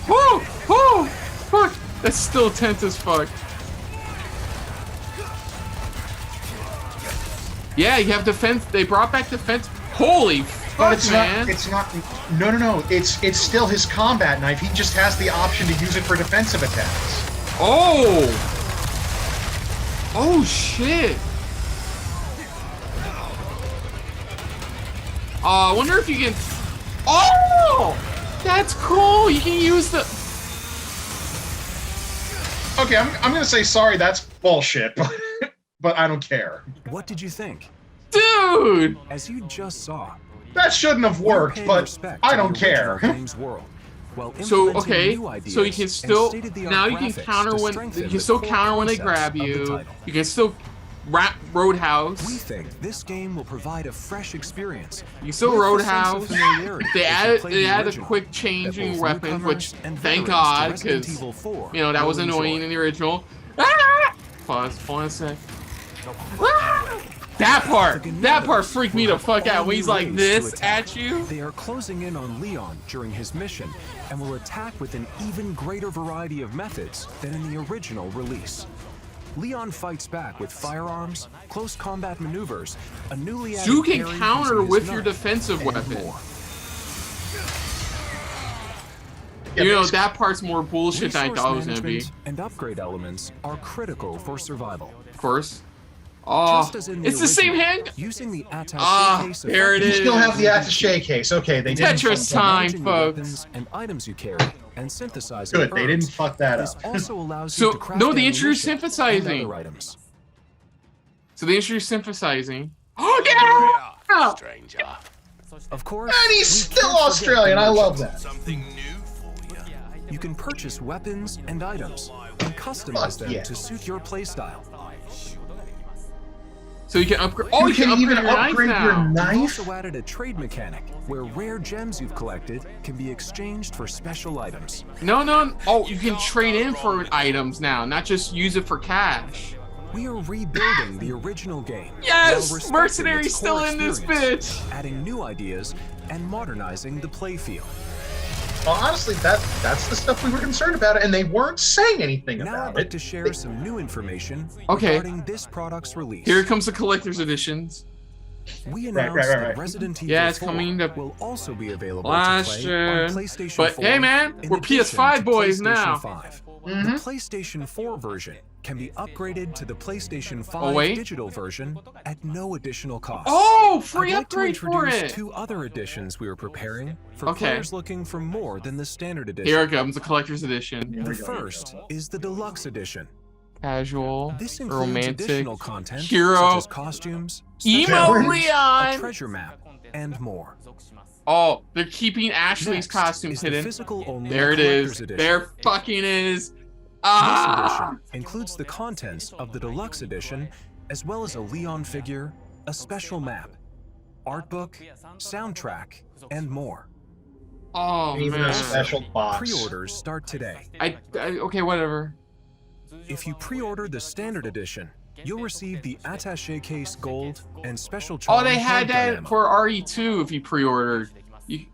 [SPEAKER 1] Woo! Woo! Fuck! That's still tense as fuck. Yeah, you have defense. They brought back defense. Holy fuck,
[SPEAKER 2] But it's
[SPEAKER 1] man.
[SPEAKER 2] No. It's still his combat knife. He just has the option to use it for defensive attacks.
[SPEAKER 1] Oh! Oh, shit. I wonder if you can... Oh! That's cool! You can use the...
[SPEAKER 2] Okay, I'm gonna say sorry, that's bullshit, but I don't care.
[SPEAKER 13] What did you think?
[SPEAKER 1] Dude!
[SPEAKER 13] As you just saw,
[SPEAKER 2] that shouldn't have worked, but I don't care.
[SPEAKER 1] So, okay, so you can still... Now you can counter when... You can still counter when they grab you. You can still... Roadhouse.
[SPEAKER 13] We think this game will provide a fresh experience.
[SPEAKER 1] You can still Roadhouse. They added a quick change in weapons, which thank God, because you know that was annoying in the original. Ah! Pause. Hold on a sec. Ah! That part freaked me the fuck out when he's like this at you.
[SPEAKER 13] They are closing in on Leon during his mission and will attack with an even greater variety of methods than in the original release. Leon fights back with firearms, close combat maneuvers, a newly added
[SPEAKER 1] You can
[SPEAKER 13] parry
[SPEAKER 1] counter
[SPEAKER 13] using his
[SPEAKER 1] with your
[SPEAKER 13] knife,
[SPEAKER 1] defensive
[SPEAKER 13] and
[SPEAKER 1] weapon.
[SPEAKER 13] more.
[SPEAKER 1] You know, that part's more bullshit than I
[SPEAKER 13] Resource
[SPEAKER 1] thought it was gonna be.
[SPEAKER 13] management and upgrade elements are critical for survival.
[SPEAKER 1] Of course. Oh,
[SPEAKER 13] Just as in
[SPEAKER 1] it's the same
[SPEAKER 13] original,
[SPEAKER 1] hand.
[SPEAKER 13] Using the attaché case
[SPEAKER 1] There it
[SPEAKER 2] You
[SPEAKER 1] is.
[SPEAKER 2] still have the attaché case. Okay, they didn't.
[SPEAKER 1] Tetris
[SPEAKER 2] fuck
[SPEAKER 1] time,
[SPEAKER 13] Managing your
[SPEAKER 1] folks.
[SPEAKER 13] weapons and items you carry and synthesizing
[SPEAKER 2] Good, they didn't
[SPEAKER 13] herbs.
[SPEAKER 2] fuck that
[SPEAKER 13] This
[SPEAKER 2] up.
[SPEAKER 13] also allows
[SPEAKER 1] So,
[SPEAKER 13] you to craft
[SPEAKER 1] no, they introduced
[SPEAKER 13] ammunition and
[SPEAKER 1] synthesizing.
[SPEAKER 13] other items.
[SPEAKER 1] So they introduced synthesizing. Oh yeah!
[SPEAKER 4] Stranger.
[SPEAKER 13] Of course,
[SPEAKER 2] And he's
[SPEAKER 13] we
[SPEAKER 2] still
[SPEAKER 13] can't forget
[SPEAKER 2] Australian.
[SPEAKER 13] the
[SPEAKER 2] I love
[SPEAKER 13] merchants.
[SPEAKER 2] that.
[SPEAKER 4] Something new for you.
[SPEAKER 13] You can purchase weapons and items and customize them
[SPEAKER 2] yeah.
[SPEAKER 13] to suit your playstyle.
[SPEAKER 1] So you can upgrade. Oh, you can
[SPEAKER 2] even
[SPEAKER 1] upgrade your
[SPEAKER 2] your
[SPEAKER 1] knife now.
[SPEAKER 13] We've
[SPEAKER 2] knife.
[SPEAKER 13] also added a trade mechanic where rare gems you've collected can be exchanged for special items.
[SPEAKER 1] No. Oh, you can trade in for items now, not just use it for cash.
[SPEAKER 13] We are rebuilding the original game.
[SPEAKER 1] Yes,
[SPEAKER 13] while respecting
[SPEAKER 1] Mercenary's
[SPEAKER 13] its
[SPEAKER 1] still
[SPEAKER 13] core
[SPEAKER 1] in this
[SPEAKER 13] experience,
[SPEAKER 1] bitch.
[SPEAKER 13] adding new ideas and modernizing the playfield.
[SPEAKER 2] Well, honestly, that's the stuff we were concerned about, and they weren't saying anything
[SPEAKER 13] Now I'd
[SPEAKER 2] about
[SPEAKER 13] like
[SPEAKER 2] it.
[SPEAKER 13] to share some new information
[SPEAKER 1] Okay.
[SPEAKER 13] regarding this product's release.
[SPEAKER 1] Here comes the collector's editions.
[SPEAKER 13] We
[SPEAKER 2] Right,
[SPEAKER 13] announced
[SPEAKER 2] right.
[SPEAKER 13] that Resident Evil
[SPEAKER 1] Yeah, it's
[SPEAKER 13] 4
[SPEAKER 1] coming to
[SPEAKER 13] will also be available
[SPEAKER 1] last
[SPEAKER 13] to play
[SPEAKER 1] year.
[SPEAKER 13] on PlayStation
[SPEAKER 1] But
[SPEAKER 13] 4.
[SPEAKER 1] hey, man,
[SPEAKER 13] in
[SPEAKER 1] we're
[SPEAKER 13] addition
[SPEAKER 1] PS5
[SPEAKER 13] to
[SPEAKER 1] boys
[SPEAKER 13] PlayStation
[SPEAKER 1] now.
[SPEAKER 13] 5.
[SPEAKER 2] Mhm.
[SPEAKER 13] The PlayStation 4 version can be upgraded to the PlayStation 5
[SPEAKER 1] wait.
[SPEAKER 13] digital version at no additional cost.
[SPEAKER 1] Oh, free
[SPEAKER 13] I'd like to
[SPEAKER 1] upgrade for
[SPEAKER 13] introduce
[SPEAKER 1] it.
[SPEAKER 13] 2 other editions we are preparing for
[SPEAKER 1] Okay.
[SPEAKER 13] players looking for more than the standard edition.
[SPEAKER 1] Here it comes, the collector's edition.
[SPEAKER 2] Here
[SPEAKER 13] The
[SPEAKER 2] we go.
[SPEAKER 13] first is the deluxe edition.
[SPEAKER 1] Casual,
[SPEAKER 13] This includes
[SPEAKER 1] romantic,
[SPEAKER 13] additional content
[SPEAKER 1] hero,
[SPEAKER 13] such as costumes,
[SPEAKER 1] emo
[SPEAKER 13] special items, a
[SPEAKER 1] Leon.
[SPEAKER 13] treasure map, and more.
[SPEAKER 1] Oh, they're keeping Ashley's
[SPEAKER 13] Next
[SPEAKER 1] costumes
[SPEAKER 13] is the
[SPEAKER 1] hidden.
[SPEAKER 13] physical-only
[SPEAKER 1] There it
[SPEAKER 13] collector's
[SPEAKER 1] is.
[SPEAKER 13] edition.
[SPEAKER 1] There fucking is.
[SPEAKER 13] This
[SPEAKER 1] Ah!
[SPEAKER 13] edition includes the contents of the deluxe edition, as well as a Leon figure, a special map, art book, soundtrack, and more.
[SPEAKER 1] Oh
[SPEAKER 2] Even a
[SPEAKER 1] man.
[SPEAKER 2] special box.
[SPEAKER 13] Pre-orders start today.
[SPEAKER 1] Okay, whatever.
[SPEAKER 13] If you pre-order the standard edition, you'll receive the attaché case gold and special charm.
[SPEAKER 1] Oh, they had
[SPEAKER 13] handgun
[SPEAKER 1] that
[SPEAKER 13] ammo.
[SPEAKER 1] for RE2 if you pre-ordered.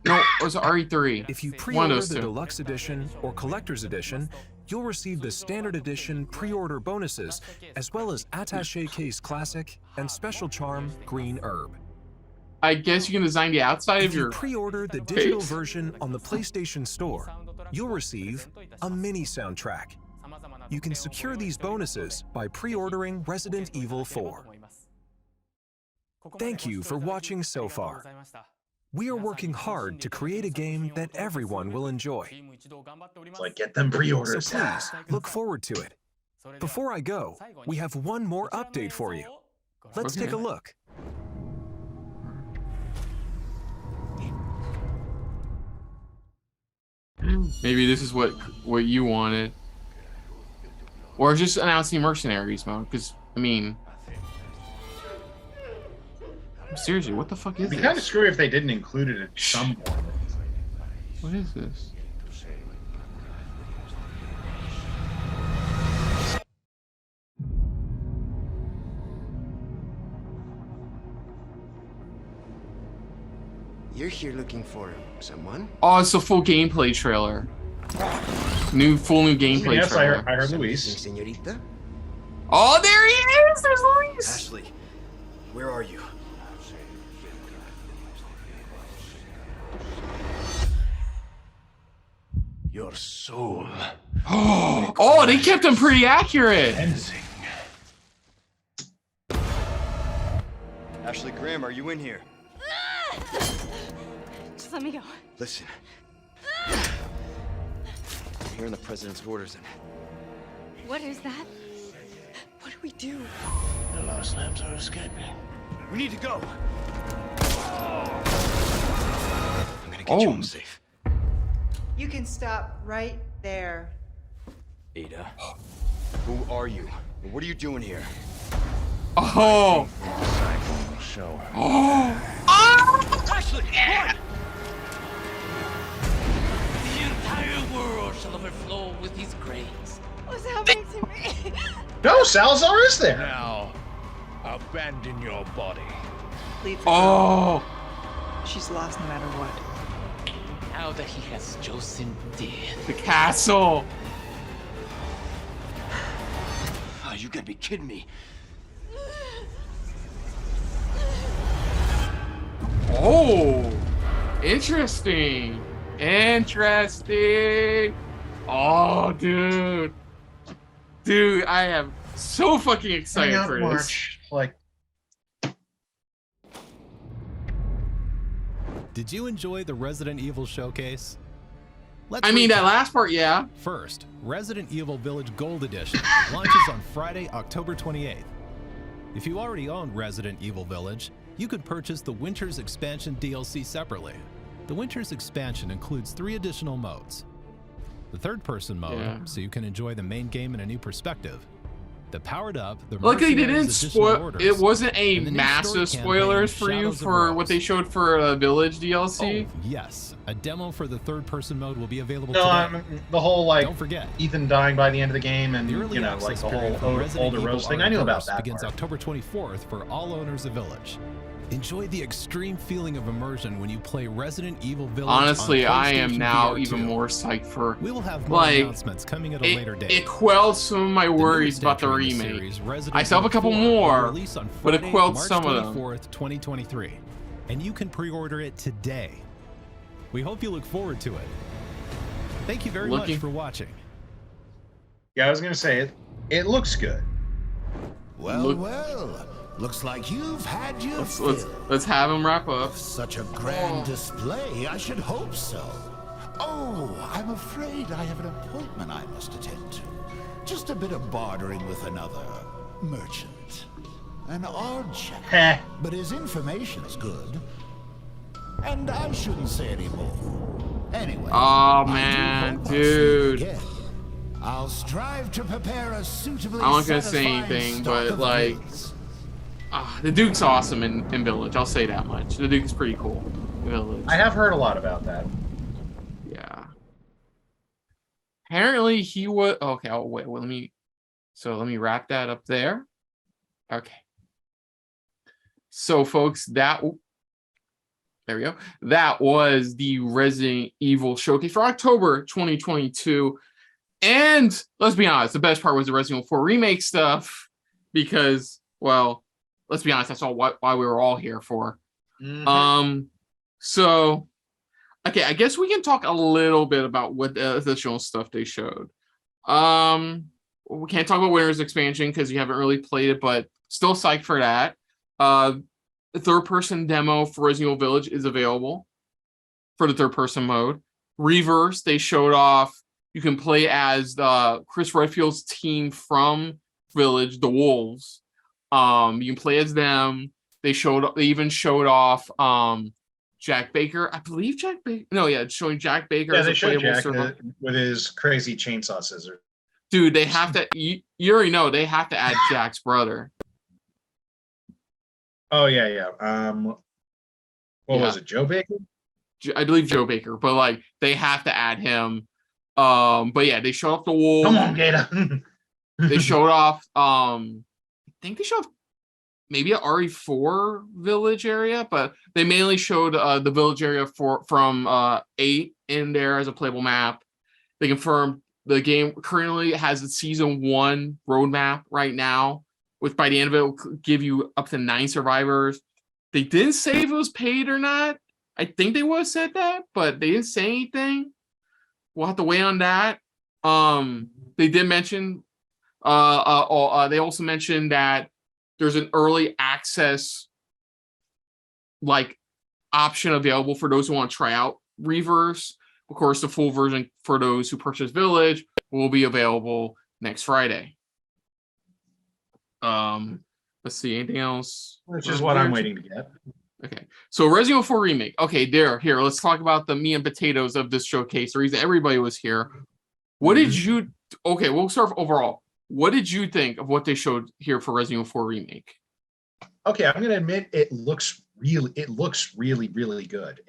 [SPEAKER 1] No, it was RE3.
[SPEAKER 13] If you
[SPEAKER 1] One
[SPEAKER 13] pre-order
[SPEAKER 1] of those
[SPEAKER 13] the
[SPEAKER 1] two.
[SPEAKER 13] deluxe edition or collector's edition, you'll receive the standard edition pre-order bonuses, as well as attaché case classic and special charm green herb.
[SPEAKER 1] I guess you can design the outside
[SPEAKER 13] If
[SPEAKER 1] of
[SPEAKER 13] you
[SPEAKER 1] your
[SPEAKER 13] pre-order the digital
[SPEAKER 1] face.
[SPEAKER 13] version on the PlayStation Store, you'll receive a mini soundtrack. You can secure these bonuses by pre-ordering Resident Evil 4. Thank you for watching so far. We are working hard to create a game that everyone will enjoy.
[SPEAKER 2] It's like, get them pre-orders.
[SPEAKER 13] So please, look forward to it. Before I go, we have one more update for you. Let's take a look.
[SPEAKER 1] Maybe this is what you wanted. Or just announcing mercenaries mode, because I mean, seriously, what the fuck is
[SPEAKER 2] It'd be
[SPEAKER 1] this?
[SPEAKER 2] kind of screwy if they didn't include it at some point.
[SPEAKER 1] What is this?
[SPEAKER 4] You're here looking for someone?
[SPEAKER 1] Oh, it's a full gameplay trailer. Full new gameplay
[SPEAKER 2] Yes,
[SPEAKER 1] trailer.
[SPEAKER 2] I heard Luis.
[SPEAKER 4] Señorita?
[SPEAKER 1] Oh, there he is! There's Luis!
[SPEAKER 4] Ashley, where are you? Your soul.
[SPEAKER 1] Oh, they kept him pretty accurate.
[SPEAKER 4] Ashley Graham, are you in here?
[SPEAKER 6] Just let me go.
[SPEAKER 4] Listen. I'm hearing the president's orders and
[SPEAKER 6] What is that? What do we do?
[SPEAKER 4] the lost lambs are escaping. We need to go. I'm gonna get you home safe.
[SPEAKER 15] You can stop right there.
[SPEAKER 4] Ada, who are you? What are you doing here?
[SPEAKER 1] Oh.
[SPEAKER 4] Show.
[SPEAKER 1] Oh.
[SPEAKER 4] Ashley, run!
[SPEAKER 16] The entire world shall overflow with his grace.
[SPEAKER 6] What's happening to me?
[SPEAKER 2] No, Salazar is there.
[SPEAKER 10] Now, abandon your body.
[SPEAKER 15] Leave her.
[SPEAKER 1] Oh.
[SPEAKER 15] She's lost no matter what.
[SPEAKER 16] Now that he has chosen death.
[SPEAKER 1] The castle.
[SPEAKER 4] Oh, you gotta be kidding me.
[SPEAKER 1] Oh. Interesting. Interesting. Oh, dude. Dude, I am so fucking excited for this.
[SPEAKER 2] Like,
[SPEAKER 8] Did you enjoy the Resident Evil showcase?
[SPEAKER 1] I mean, that last part, yeah.
[SPEAKER 8] First, Resident Evil Village Gold Edition launches on Friday, October 28th. If you already own Resident Evil Village, you could purchase the Winter's Expansion DLC separately. The Winter's Expansion includes 3 additional modes. The third-person mode, so you can enjoy the main game in a new perspective. The powered up, the
[SPEAKER 1] luckily they didn't
[SPEAKER 8] Mercenaries
[SPEAKER 1] spoil.
[SPEAKER 8] orders,
[SPEAKER 1] It wasn't a
[SPEAKER 8] and the new
[SPEAKER 1] massive
[SPEAKER 8] story
[SPEAKER 1] spoilers
[SPEAKER 8] campaign,
[SPEAKER 1] for you
[SPEAKER 8] Shadows of
[SPEAKER 1] for
[SPEAKER 8] Rose.
[SPEAKER 1] what they showed for Village DLC.
[SPEAKER 8] Oh, yes, a demo for the third-person mode will be available
[SPEAKER 2] no,
[SPEAKER 8] today.
[SPEAKER 2] the whole like
[SPEAKER 8] Don't forget,
[SPEAKER 2] Ethan dying by the end of the game, and
[SPEAKER 8] the early
[SPEAKER 2] you know, like
[SPEAKER 8] access
[SPEAKER 2] the
[SPEAKER 8] period
[SPEAKER 2] whole
[SPEAKER 8] for Resident
[SPEAKER 2] older
[SPEAKER 8] Evil
[SPEAKER 2] Rose thing. I knew about
[SPEAKER 8] RE4
[SPEAKER 2] that.
[SPEAKER 8] begins
[SPEAKER 2] Part.
[SPEAKER 8] October 24th for all owners of Village. Enjoy the extreme feeling of immersion when you play Resident Evil Village.
[SPEAKER 1] Honestly,
[SPEAKER 8] on
[SPEAKER 1] I am
[SPEAKER 8] PlayStation
[SPEAKER 1] now
[SPEAKER 8] VR
[SPEAKER 1] even
[SPEAKER 8] 2.
[SPEAKER 1] more psyched for.
[SPEAKER 8] We will have more
[SPEAKER 1] like,
[SPEAKER 8] announcements coming at a later date.
[SPEAKER 1] It quelled some of my
[SPEAKER 8] The
[SPEAKER 1] worries
[SPEAKER 8] newest
[SPEAKER 1] about the
[SPEAKER 8] entry in
[SPEAKER 1] remake.
[SPEAKER 8] series, Resident
[SPEAKER 1] I still have a couple
[SPEAKER 8] Evil 4, will
[SPEAKER 1] more,
[SPEAKER 8] release on
[SPEAKER 1] but it
[SPEAKER 8] Friday,
[SPEAKER 1] quelled
[SPEAKER 8] March
[SPEAKER 1] some of them.
[SPEAKER 8] 24th, 2023, and you can pre-order it today. We hope you look forward to it. Thank you very much for watching.
[SPEAKER 2] Yeah, I was gonna say it looks good.
[SPEAKER 3] Well, well. Looks like you've had your
[SPEAKER 1] Let's have him wrap up.
[SPEAKER 3] Such a grand display, I should hope so. Oh, I'm afraid I have an appointment I must attend to. Just a bit of bartering with another merchant. An odd chap, but his information is good. And I shouldn't say any more. Anyway.
[SPEAKER 1] Oh man, dude.
[SPEAKER 3] I'll strive to prepare a suitably
[SPEAKER 1] I'm not gonna say anything, but like, the Duke's awesome in Village. I'll say that much. The Duke's pretty cool in Village.
[SPEAKER 2] I have heard a lot about that.
[SPEAKER 1] Yeah. Apparently he was okay. Oh wait, well, let me wrap that up there. Okay. So folks, there we go. That was the Resident Evil showcase for October 2022. And let's be honest, the best part was the Resident Evil 4 Remake stuff because, well, let's be honest, that's all why we were all here for. So, okay, I guess we can talk a little bit about what the additional stuff they showed. We can't talk about Winter's Expansion because you haven't really played it, but still psyched for that. The third-person demo for Resident Evil Village is available for the third-person mode. Reverse, they showed off. You can play as Chris Redfield's team from Village, the Wolves. You can play as them. They even showed off Jack Baker. I believe Jack Baker. No, yeah, showing Jack Baker as
[SPEAKER 2] they
[SPEAKER 1] a
[SPEAKER 2] showed
[SPEAKER 1] playable
[SPEAKER 2] Jack
[SPEAKER 1] survivor.
[SPEAKER 2] with his crazy chainsaw scissors.
[SPEAKER 1] Dude, they have to. You already know they have to add Jack's brother.
[SPEAKER 2] Oh yeah. What was it, Joe Baker?
[SPEAKER 1] I believe Joe Baker, but like they have to add him. But yeah, they showed off the Wolves.
[SPEAKER 2] Come on, Gator.
[SPEAKER 1] They showed off. I think they showed maybe a RE4 Village area, but they mainly showed the Village area from 8 in there as a playable map. They confirmed the game currently has its season 1 roadmap right now, which by the end of it will give you up to 9 survivors. They didn't say if it was paid or not. I think they would have said that, but they didn't say anything. We'll have to wait on that. They did mention. They also mentioned that there's an early access like option available for those who want to try out Reverse. Of course, the full version for those who purchase Village will be available next Friday. Let's see, anything else?
[SPEAKER 2] Which is what I'm waiting to get.
[SPEAKER 1] Okay, so Resident Evil 4 Remake. Okay, here. Let's talk about the meat and potatoes of this showcase. The reason everybody was here. What did you? Okay, we'll start overall. What did you think of what they showed here for Resident Evil 4 Remake?
[SPEAKER 2] Okay, I'm gonna admit it looks really good.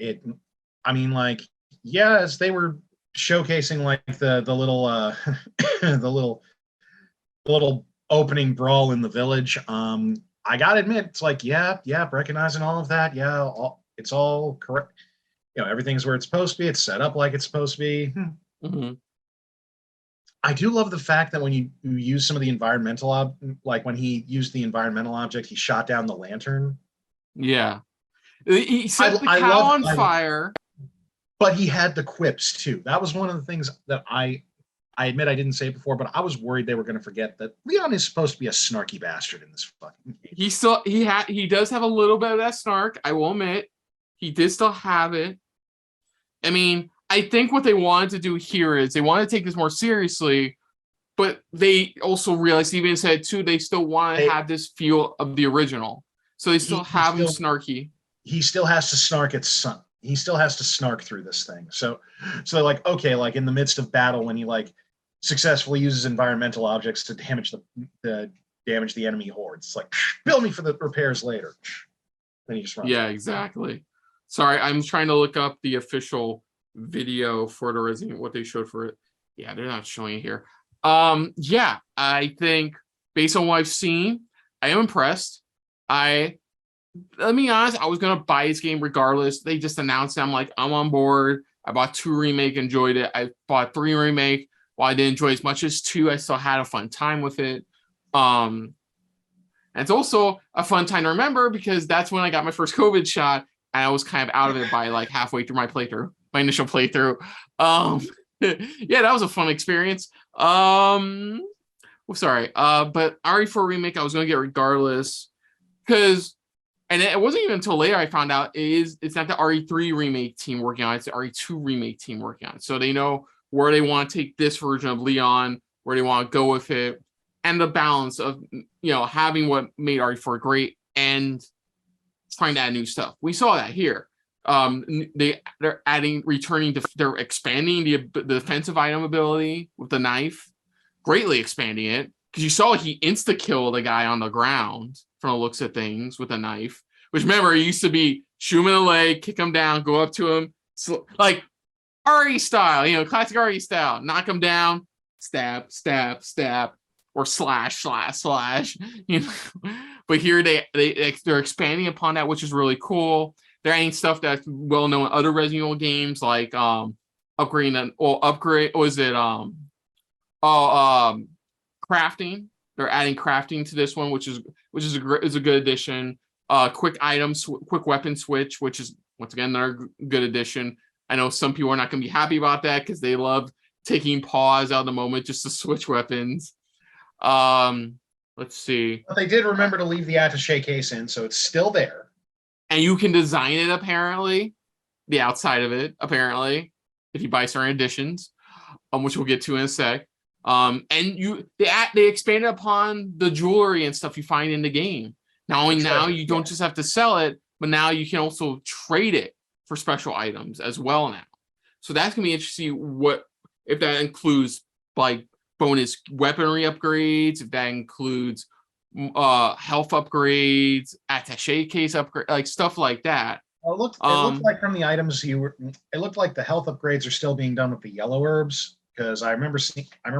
[SPEAKER 2] I mean, like, yeah, as they were showcasing like the little the little opening brawl in the village. I gotta admit, it's like, yeah, recognizing all of that. Yeah, it's all correct. You know, everything's where it's supposed to be. It's set up like it's supposed to be.
[SPEAKER 1] Mm-hmm.
[SPEAKER 2] I do love the fact that when you use some of the environmental, like when he used the environmental object, he shot down the lantern.
[SPEAKER 1] Yeah. He set the cow on fire.
[SPEAKER 2] But he had the quips too. That was one of the things that I I admit I didn't say it before, but I was worried they were going to forget that Leon is supposed to be a snarky bastard in this fucking game.
[SPEAKER 1] He does have a little bit of that snark, I will admit. He did still have it. I mean, I think what they wanted to do here is they want to take this more seriously, but they also realized, even said too, they still want to have this feel of the original. So they still have him snarky.
[SPEAKER 2] He still has to snark at some. He still has to snark through this thing. So like, okay, like in the midst of battle, when he like successfully uses environmental objects to damage the enemy hordes, it's like, bill me for the repairs later. Then he just runs.
[SPEAKER 1] Yeah, exactly. Sorry, I'm trying to look up the official video for the Resident, what they showed for it. Yeah, they're not showing it here. Yeah, I think based on what I've seen, I am impressed. Let me be honest, I was gonna buy this game regardless. They just announced it. I'm like, I'm on board. I bought 2 Remake, enjoyed it. I bought 3 Remake. While I didn't enjoy as much as 2, I still had a fun time with it. And it's also a fun time to remember because that's when I got my first COVID shot, and I was kind of out of it by like halfway through my initial playthrough. Yeah, that was a fun experience. Sorry. But RE4 Remake, I was gonna get regardless. And it wasn't even until later I found out it's not the RE3 Remake team working on it, it's the RE2 Remake team working on it. So they know where they want to take this version of Leon, where they want to go with it, and the balance of, you know, having what made RE4 great and trying to add new stuff. We saw that here. They're expanding the defensive item ability with the knife, greatly expanding it, because you saw he insta-killed a guy on the ground from the looks of things with a knife, which remember, it used to be shoot him in the leg, kick him down, go up to him, like RE style, you know, classic RE style, knock him down, stab, stab, stab, or slash, slash, slash, you know. But here they're expanding upon that, which is really cool. They're adding stuff that's well known in other Resident Evil games, like crafting. They're adding crafting to this one, which is a good addition. Quick items, quick weapon switch, which is once again another good addition. I know some people are not going to be happy about that because they love taking pause out of the moment just to switch weapons. Let's see.
[SPEAKER 2] But they did remember to leave the attaché case in, so it's still there.
[SPEAKER 1] And you can design it, apparently, the outside of it, apparently, if you buy certain editions, which we'll get to in a sec. And they expanded upon the jewelry and stuff you find in the game. Not only now you don't just have to sell it, but now you can also trade it for special items as well now. So that's gonna be interesting. If that includes like bonus weaponry upgrades, if that includes health upgrades, attaché case upgrade, like stuff like that.
[SPEAKER 2] Well, it looked like from the items it looked like the health upgrades are still being done with the yellow herbs, because I remember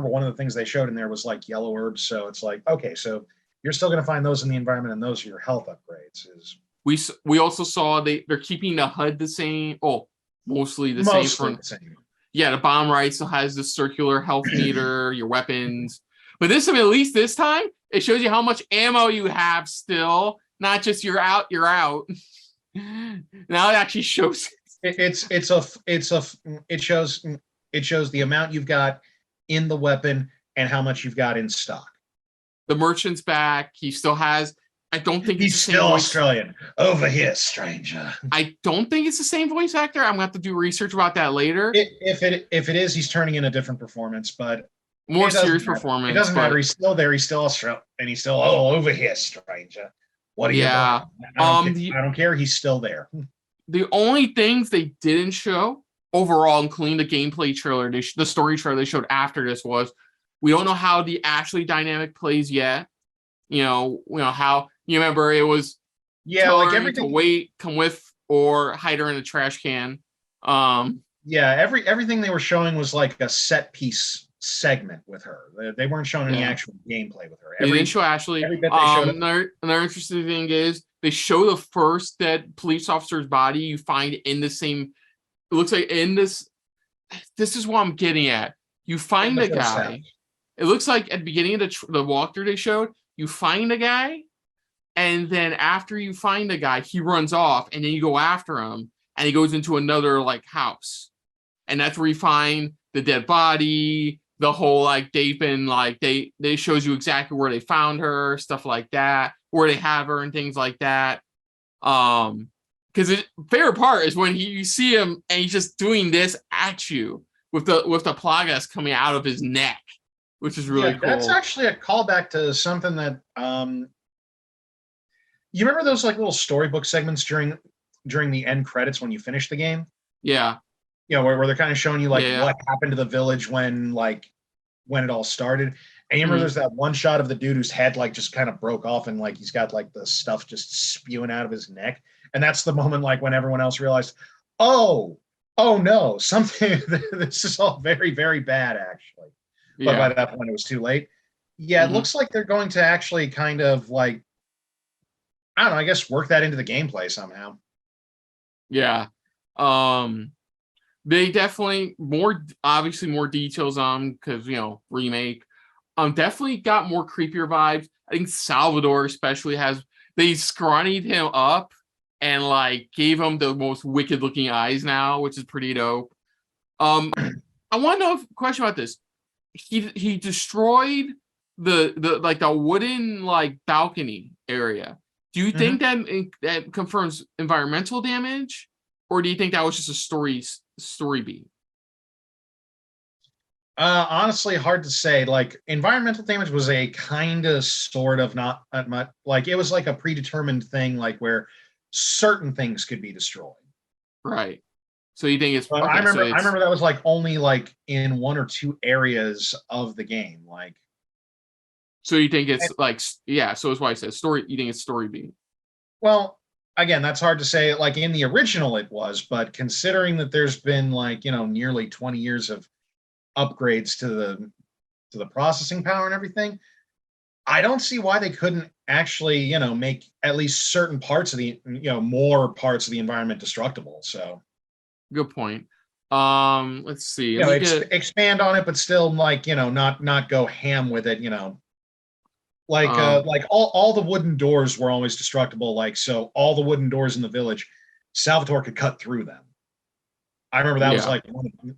[SPEAKER 2] one of the things they showed in there was like yellow herbs. So it's like, okay, so you're still going to find those in the environment, and those are your health upgrades.
[SPEAKER 1] We also saw they're keeping the HUD the same. Oh, mostly the same. Yeah, the bottom right still has the circular health meter, your weapons. But this time, at least this time, it shows you how much ammo you have still, not just you're out. Now it actually shows.
[SPEAKER 2] It shows the amount you've got in the weapon and how much you've got in stock.
[SPEAKER 1] The merchant's back. He still has. I don't think
[SPEAKER 2] he's still Australian. Over here, stranger.
[SPEAKER 1] I don't think it's the same voice actor. I'm gonna have to do research about that later.
[SPEAKER 2] If it is, he's turning in a different performance, but
[SPEAKER 1] more serious performance.
[SPEAKER 2] It doesn't matter. He's still there. He's still Australian, and he's still over here, stranger. What are you doing? I don't care. He's still there.
[SPEAKER 1] The only things they didn't show overall, including the gameplay trailer, the story trailer they showed after this, was we don't know how the actually dynamic plays yet. You know how you remember it was
[SPEAKER 2] like everything
[SPEAKER 1] to wait, come with, or hide her in a trash can.
[SPEAKER 2] Everything they were showing was like a set piece segment with her. They weren't showing any actual gameplay with her.
[SPEAKER 1] They didn't show Ashley. Another interesting thing is they show the first dead police officer's body you find in the same. It looks like in this. This is what I'm getting at. You find the guy. It looks like at the beginning of the walkthrough they showed, you find a guy, and then after you find the guy, he runs off, and then you go after him, and he goes into another like house, and that's where you find the dead body, the whole like they've been like they shows you exactly where they found her, stuff like that, where they have her and things like that. Because the favorite part is when you see him and he's just doing this at you with the plagas coming out of his neck, which is really cool.
[SPEAKER 2] That's actually a callback to something that you remember those like little storybook segments during the end credits when you finish the game?
[SPEAKER 1] Yeah.
[SPEAKER 2] You know, where they're kind of showing you like what happened to the village when it all started. And you remember there's that one shot of the dude whose head like just kind of broke off and like he's got like the stuff just spewing out of his neck. And that's the moment like when everyone else realized, oh no, something this is all very, very bad actually. But by that point it was too late. Yeah, it looks like they're going to actually kind of like, I don't know, I guess work that into the gameplay somehow.
[SPEAKER 1] Yeah. They definitely obviously more details on because remake. Definitely got more creepier vibes. I think Salvador especially they scrawnied him up and like gave him the most wicked looking eyes now, which is pretty dope. I want to know a question about this. He destroyed the wooden like balcony area. Do you think that confirms environmental damage, or do you think that was just a story beat?
[SPEAKER 2] Honestly, hard to say. Like environmental damage was a kind of sort of not much, like it was like a predetermined thing, like where certain things could be destroyed.
[SPEAKER 1] Right. So you think it's?
[SPEAKER 2] But
[SPEAKER 1] okay,
[SPEAKER 2] I remember that was like only like in 1 or 2 areas of the game, like.
[SPEAKER 1] So you think it's like so that's why I said story. You think it's story beat?
[SPEAKER 2] Well, again, that's hard to say. Like in the original, it was, but considering that there's been like nearly 20 years of upgrades to the processing power and everything, I don't see why they couldn't actually make at least certain parts of the more parts of the environment destructible. So
[SPEAKER 1] good point. Let's see.
[SPEAKER 2] Expand on it, but still like not go ham with it. Like all the wooden doors were always destructible. Like so, all the wooden doors in the village, Salvatore could cut through them. I remember that was like one of them.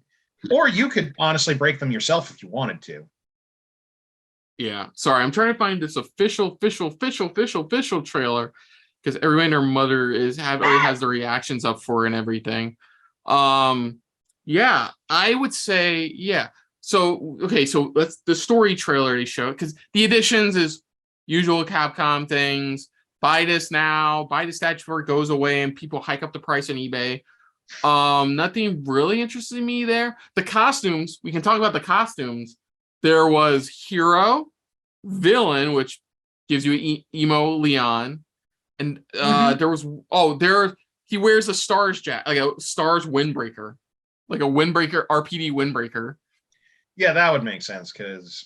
[SPEAKER 2] Or you could honestly break them yourself if you wanted to.
[SPEAKER 1] Yeah. Sorry, I'm trying to find this official trailer because everyone and their mother already has the reactions up for it and everything. Yeah, I would say So okay, so let's the story trailer they show because the additions is usual Capcom things. Buy this now, buy the statue before it goes away, and people hike up the price on eBay. Nothing really interested me there. The costumes, we can talk about the costumes. There was hero, villain, which gives you emo Leon, and there was he wears a Stars jacket, like a Stars windbreaker, like a windbreaker RPD windbreaker. Yeah,
[SPEAKER 2] that would make sense because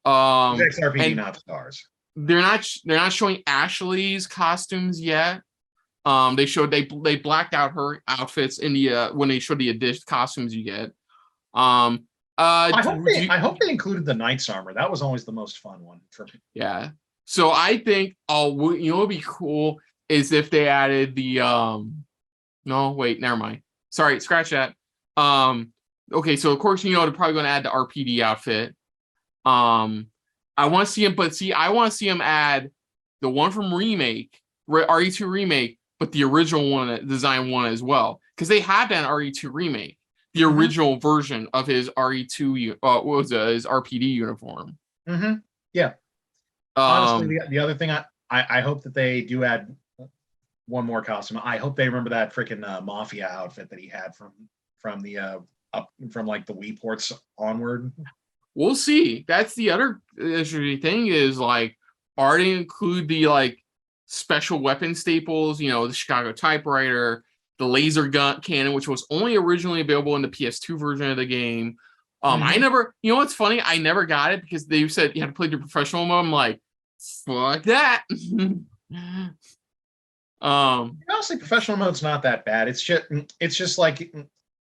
[SPEAKER 2] XRPD, not Stars.
[SPEAKER 1] They're not showing Ashley's costumes yet. They blacked out her outfits in the when they showed the additional costumes you get. I
[SPEAKER 2] hope they included the Knight's armor. That was always the most fun one for me.
[SPEAKER 1] Yeah. So I think what would be cool is if they added the no, wait, never mind. Sorry, scratch that. Okay, so of course they're probably going to add the RPD outfit. I want to see him, I want to see him add the one from Remake, RE2 Remake, but the original one, design one as well, because they had that in RE2 Remake, the original version of his RE2 his RPD uniform.
[SPEAKER 2] Yeah. Honestly, the other thing I hope that they do add one more costume. I hope they remember that freaking Mafia outfit that he had from the from like the Wii ports onward.
[SPEAKER 1] We'll see. That's the other interesting thing is like, are they include the like special weapon staples? The Chicago typewriter, the laser gun cannon, which was only originally available in the PS2 version of the game. I never. What's funny? I never got it because they said you had to play the professional mode. I'm like, fuck that.
[SPEAKER 2] Honestly, professional mode's not that bad. It's just like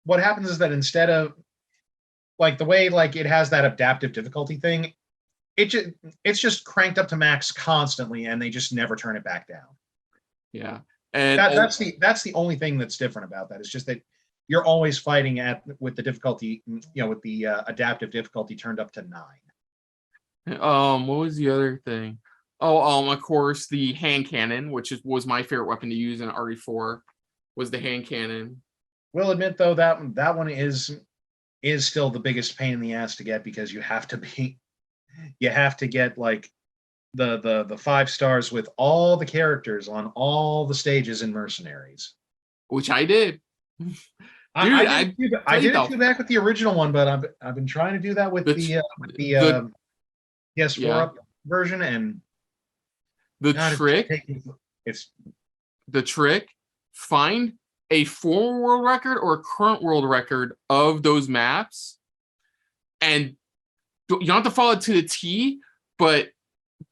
[SPEAKER 2] what happens is that instead of like the way like it has that adaptive difficulty thing, it's just cranked up to max constantly, and they just never turn it back down.
[SPEAKER 1] Yeah, and
[SPEAKER 2] that's the only thing that's different about that. It's just that you're always fighting with the difficulty, with the adaptive difficulty turned up to 9.
[SPEAKER 1] What was the other thing? Oh, of course, the hand cannon, which was my favorite weapon to use in RE4, was the hand cannon.
[SPEAKER 2] Will admit though that one is still the biggest pain in the ass to get, because you have to get like the 5 stars with all the characters on all the stages in Mercenaries,
[SPEAKER 1] which I did. Dude,
[SPEAKER 2] I did it too back with the original one, but I've been trying to do that with the PS4 version, and
[SPEAKER 1] the trick, find a former world record or a current world record of those maps, and you don't have to follow it to the T, but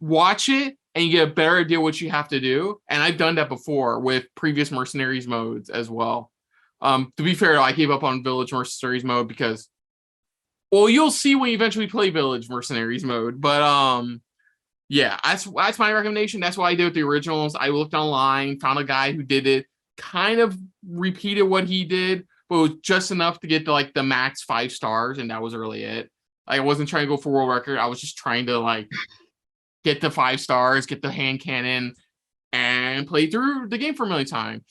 [SPEAKER 1] watch it and you get a better idea what you have to do. And I've done that before with previous Mercenaries modes as well. To be fair, I gave up on Village Mercenaries mode because, well, you'll see when you eventually play Village Mercenaries mode. But yeah, that's my recommendation. That's what I did with the originals. I looked online, found a guy who did it, kind of repeated what he did, but it was just enough to get to like the max 5 stars, and that was really it. I wasn't trying to go for world record. I was just trying to like get the 5 stars, get the hand cannon, and play through the game for a million times.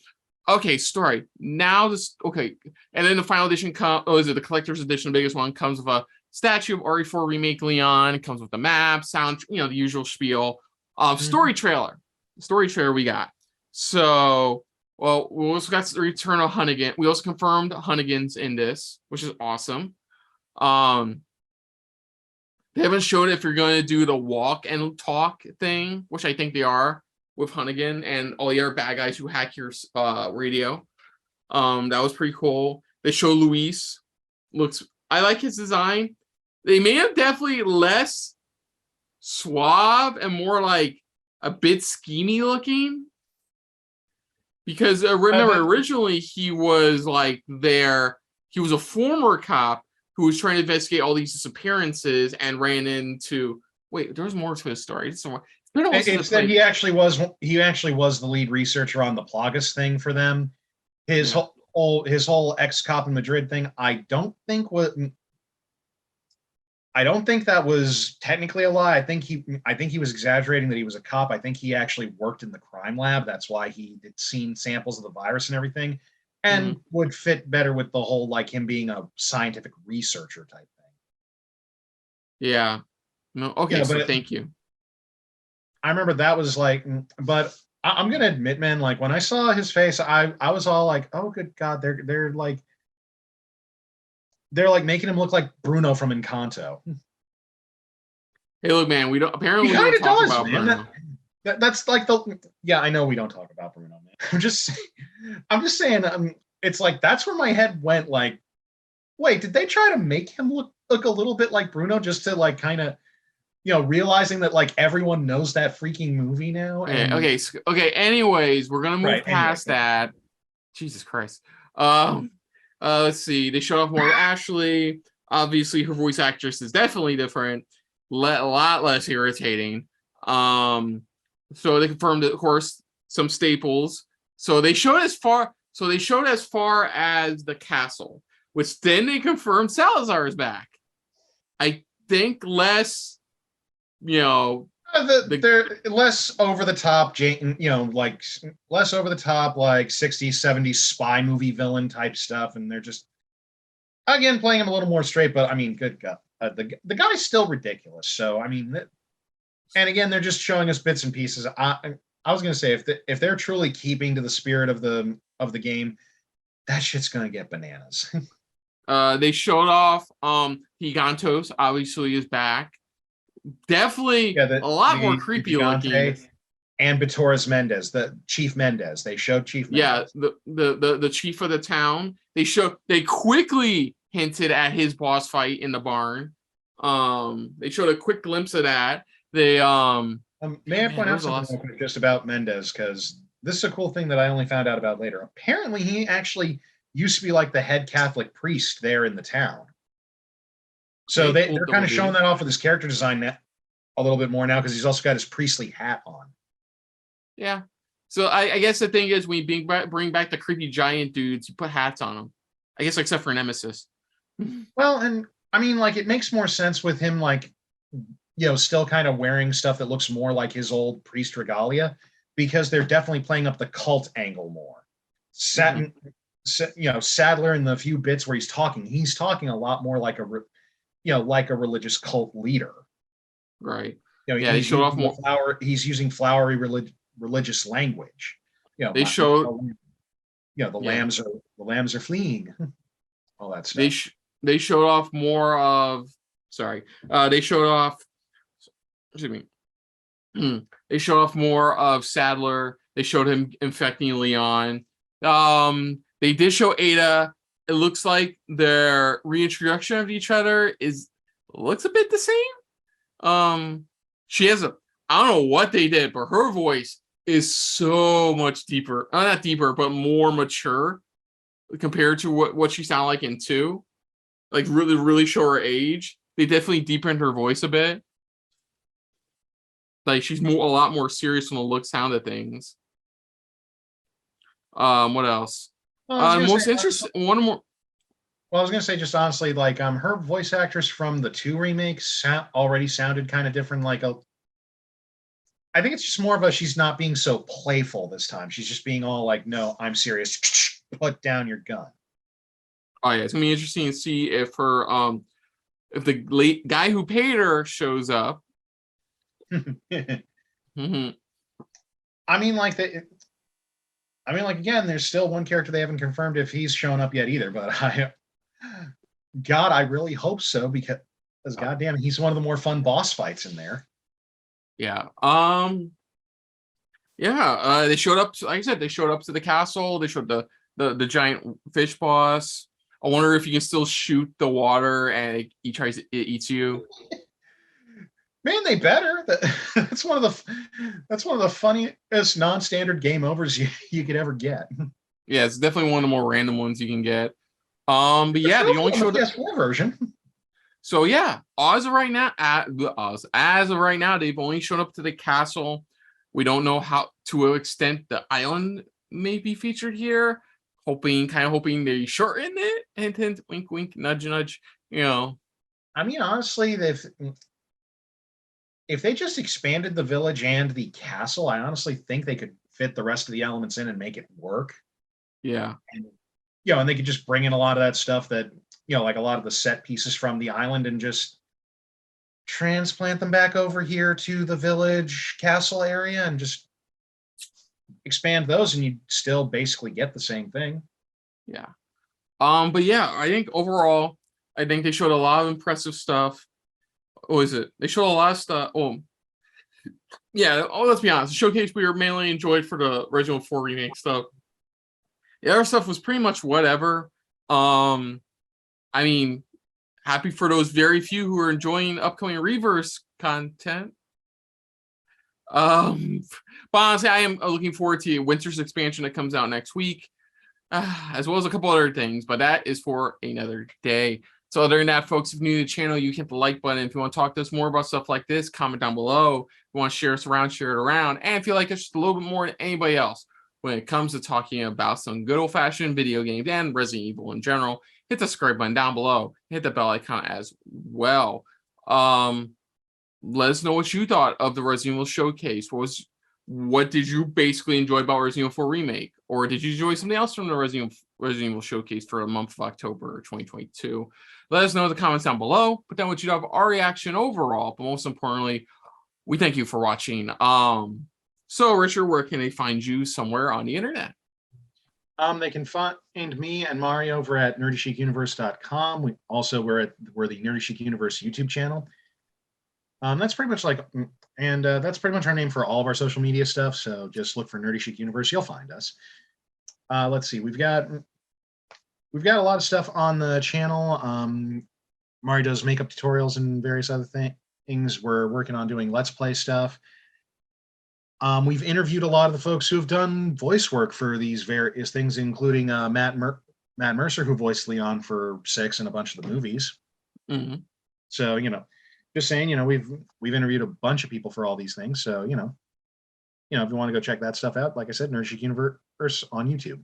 [SPEAKER 1] Okay, story. Now this, okay. And then the final edition is it the collector's edition, the biggest one, comes with a statue of RE4 Remake Leon, comes with the map, sound, the usual spiel. Story trailer. Story trailer we got. So, well, we also got the return of Hunnigan. We also confirmed Hunnigan's in this, which is awesome. They haven't showed if you're going to do the walk and talk thing, which I think they are with Hunnigan and all the other bad guys who hack your radio. That was pretty cool. They show Luis. I like his design. They made him definitely less suave and more like a bit schemy looking. Because remember, originally he was like he was a former cop who was trying to investigate all these disappearances and ran into. Wait, there's more to his story. It's
[SPEAKER 2] that he actually was the lead researcher on the Plagas thing for them. His whole ex-cop in Madrid thing. I don't think that was technically a lie. I think he was exaggerating that he was a cop. I think he actually worked in the crime lab. That's why he had seen samples of the virus and everything, and would fit better with the whole like him being a scientific researcher type thing.
[SPEAKER 1] Yeah. No. Okay. Yeah, so thank you.
[SPEAKER 2] I remember that was like, but I'm gonna admit, man, like when I saw his face, I was all like, oh, good God, they're like making him look like Bruno from Encanto.
[SPEAKER 1] Hey, look, man, we don't talk about Bruno.
[SPEAKER 2] That's like I know we don't talk about Bruno, man. I'm just saying, it's like that's where my head went. Like, wait, did they try to make him look a little bit like Bruno just to like kind of, realizing that like everyone knows that freaking movie now? And...
[SPEAKER 1] Okay. Anyways, we're gonna move past that. Jesus Christ. Let's see. They showed off more of Ashley. Obviously, her voice actress is definitely different. A lot less irritating. So they confirmed, of course, some staples. So they showed as far as the castle, which then they confirmed Salazar is back. I think less.
[SPEAKER 2] They're less over the top, like less over the top, like 60s, 70s spy movie villain type stuff, and they're just again playing him a little more straight. But I mean, good God, the guy's still ridiculous. So I mean, and again, they're just showing us bits and pieces. I was gonna say if they're truly keeping to the spirit of the game, that shit's gonna get bananas.
[SPEAKER 1] They showed off Gigantos obviously is back. Definitely a lot more creepy looking.
[SPEAKER 2] And Torres Mendez, the Chief Mendez. They showed Chief Mendez.
[SPEAKER 1] Yeah, the chief of the town. They quickly hinted at his boss fight in the barn. They showed a quick glimpse of that. They
[SPEAKER 2] may I point out something real quick just about Mendez, because this is a cool thing that I only found out about later. Apparently he actually used to be like the head Catholic priest there in the town. So they're kind of showing that off with his character design a little bit more now, because he's also got his priestly hat on.
[SPEAKER 1] Yeah. So I guess the thing is, when you bring back the creepy giant dudes, you put hats on them. I guess except for Nemesis.
[SPEAKER 2] Well, and I mean, like, it makes more sense with him, like, still kind of wearing stuff that looks more like his old priest regalia, because they're definitely playing up the cult angle more. Sadler in the few bits where he's talking a lot more like like a religious cult leader.
[SPEAKER 1] Right.
[SPEAKER 2] They showed off more. He's using flowery religious language.
[SPEAKER 1] They showed.
[SPEAKER 2] The lambs are fleeing. All that stuff.
[SPEAKER 1] They showed off more of. Sorry. They showed off. Excuse me. They showed off more of Sadler. They showed him infecting Leon. They did show Ada. It looks like their reintroduction of each other looks a bit the same. She has I don't know what they did, but her voice is so much deeper. Not deeper, but more mature compared to what she sounded like in 2. Like really, really show her age. They definitely deepened her voice a bit. Like she's a lot more serious on the look, sound of things. What else? Most interesting. One more.
[SPEAKER 2] Well, I was gonna say, just honestly, like her voice actress from the 2 remakes already sounded kind of different. I think it's just more of she's not being so playful this time. She's just being all like, "No, I'm serious. Put down your gun."
[SPEAKER 1] Oh yeah, it's gonna be interesting to see if her if the late guy who paid her shows up.
[SPEAKER 2] Mm-hmm. Again, there's still one character they haven't confirmed if he's shown up yet either. But I really hope so, because goddamn, he's one of the more fun boss fights in there.
[SPEAKER 1] Yeah. They showed up. Like I said, they showed up to the castle. They showed the giant fish boss. I wonder if you can still shoot the water and it eats you.
[SPEAKER 2] Man, they better. That's one of the funniest non-standard game overs you could ever get.
[SPEAKER 1] Yeah, it's definitely one of the more random ones you can get. But yeah, they only showed the
[SPEAKER 2] PS4 version.
[SPEAKER 1] So yeah, as of right now, they've only shown up to the castle. We don't know how to what extent the island may be featured here. Kind of hoping they shorten it. Hint, hint, wink, wink, nudge, nudge.
[SPEAKER 2] I mean, honestly, if they just expanded the village and the castle, I honestly think they could fit the rest of the elements in and make it work.
[SPEAKER 1] Yeah.
[SPEAKER 2] And they could just bring in a lot of that stuff that, like a lot of the set pieces from the island and just transplant them back over here to the village castle area and just expand those, and you'd still basically get the same thing.
[SPEAKER 1] Yeah. But yeah, I think overall, they showed a lot of impressive stuff. What is it? They showed a lot of stuff. Let's be honest. The showcase we mainly enjoyed for the original 4 remake stuff. The other stuff was pretty much whatever. I mean, happy for those very few who are enjoying upcoming Reverse content. But honestly, I am looking forward to Winter's expansion that comes out next week, as well as a couple other things, but that is for another day. So other than that, folks, if you're new to the channel, you hit the like button. If you want to talk to us more about stuff like this, comment down below. If you want to share us around, share it around. And if you like us just a little bit more than anybody else when it comes to talking about some good old-fashioned video games and Resident Evil in general, hit the subscribe button down below. Hit the bell icon as well. Let us know what you thought of the Resident Evil showcase. What did you basically enjoy about Resident Evil 4 Remake? Or did you enjoy something else from the Resident Evil showcase for the month of October 2022? Let us know in the comments down below. Put down what you thought of our reaction overall. But most importantly, we thank you for watching. So, Richard, where can they find you somewhere on the internet?
[SPEAKER 2] They can find me and Mario over at nerdyshiqueuniverse.com. We're the NerdyShique Universe YouTube channel. That's pretty much that's pretty much our name for all of our social media stuff. So just look for NerdyShique Universe. You'll find us. Let's see. We've got a lot of stuff on the channel. Mario does makeup tutorials and various other things. We're working on doing Let's Play stuff. We've interviewed a lot of the folks who have done voice work for these various things, including Matt Mercer, who voiced Leon for 6 and a bunch of the movies.
[SPEAKER 1] Mm-hmm.
[SPEAKER 2] So, just saying, we've interviewed a bunch of people for all these things. So, if you want to go check that stuff out, like I said, NerdyShique Universe on YouTube.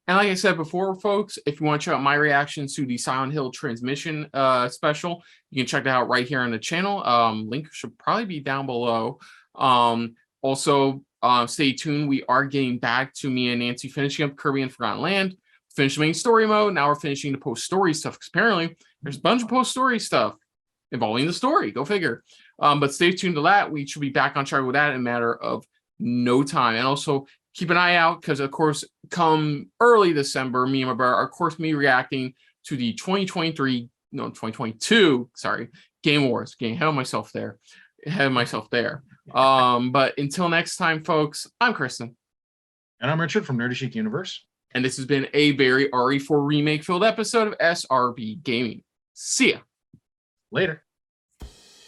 [SPEAKER 1] And like I said before, folks, if you want to check out my reactions to the Silent Hill transmission special, you can check that out right here on the channel. Link should probably be down below. Also, stay tuned. We are getting back to me and Nancy finishing up Kirby and Forgotten Land. Finished the main story mode. Now we're finishing the post-story stuff, because apparently there's a bunch of post-story stuff involving the story. Go figure. But stay tuned to that. We should be back on track with that in a matter of no time. And also keep an eye out, because of course, come early December, me and my brother are of course reacting to the 2022, Game Awards. Getting ahead of myself there. But until next time, folks, I'm Kristen.
[SPEAKER 2] And I'm Richard from NerdyShique Universe.
[SPEAKER 1] And this has been a very RE4 Remake filled episode of SRB Gaming. See ya.
[SPEAKER 2] Later.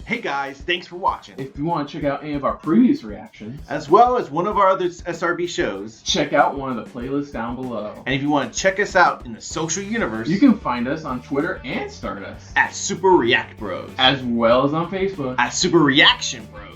[SPEAKER 17] Hey guys, thanks for watching.
[SPEAKER 1] If you want to check out any of our previous reactions,
[SPEAKER 17] as well as one of our other SRB shows,
[SPEAKER 1] check out one of the playlists down below.
[SPEAKER 17] And if you want to check us out in the social universe,
[SPEAKER 1] you can find us on Twitter and Stardust
[SPEAKER 17] at Super React Bros,
[SPEAKER 1] as well as on Facebook
[SPEAKER 17] at Super Reaction Bros.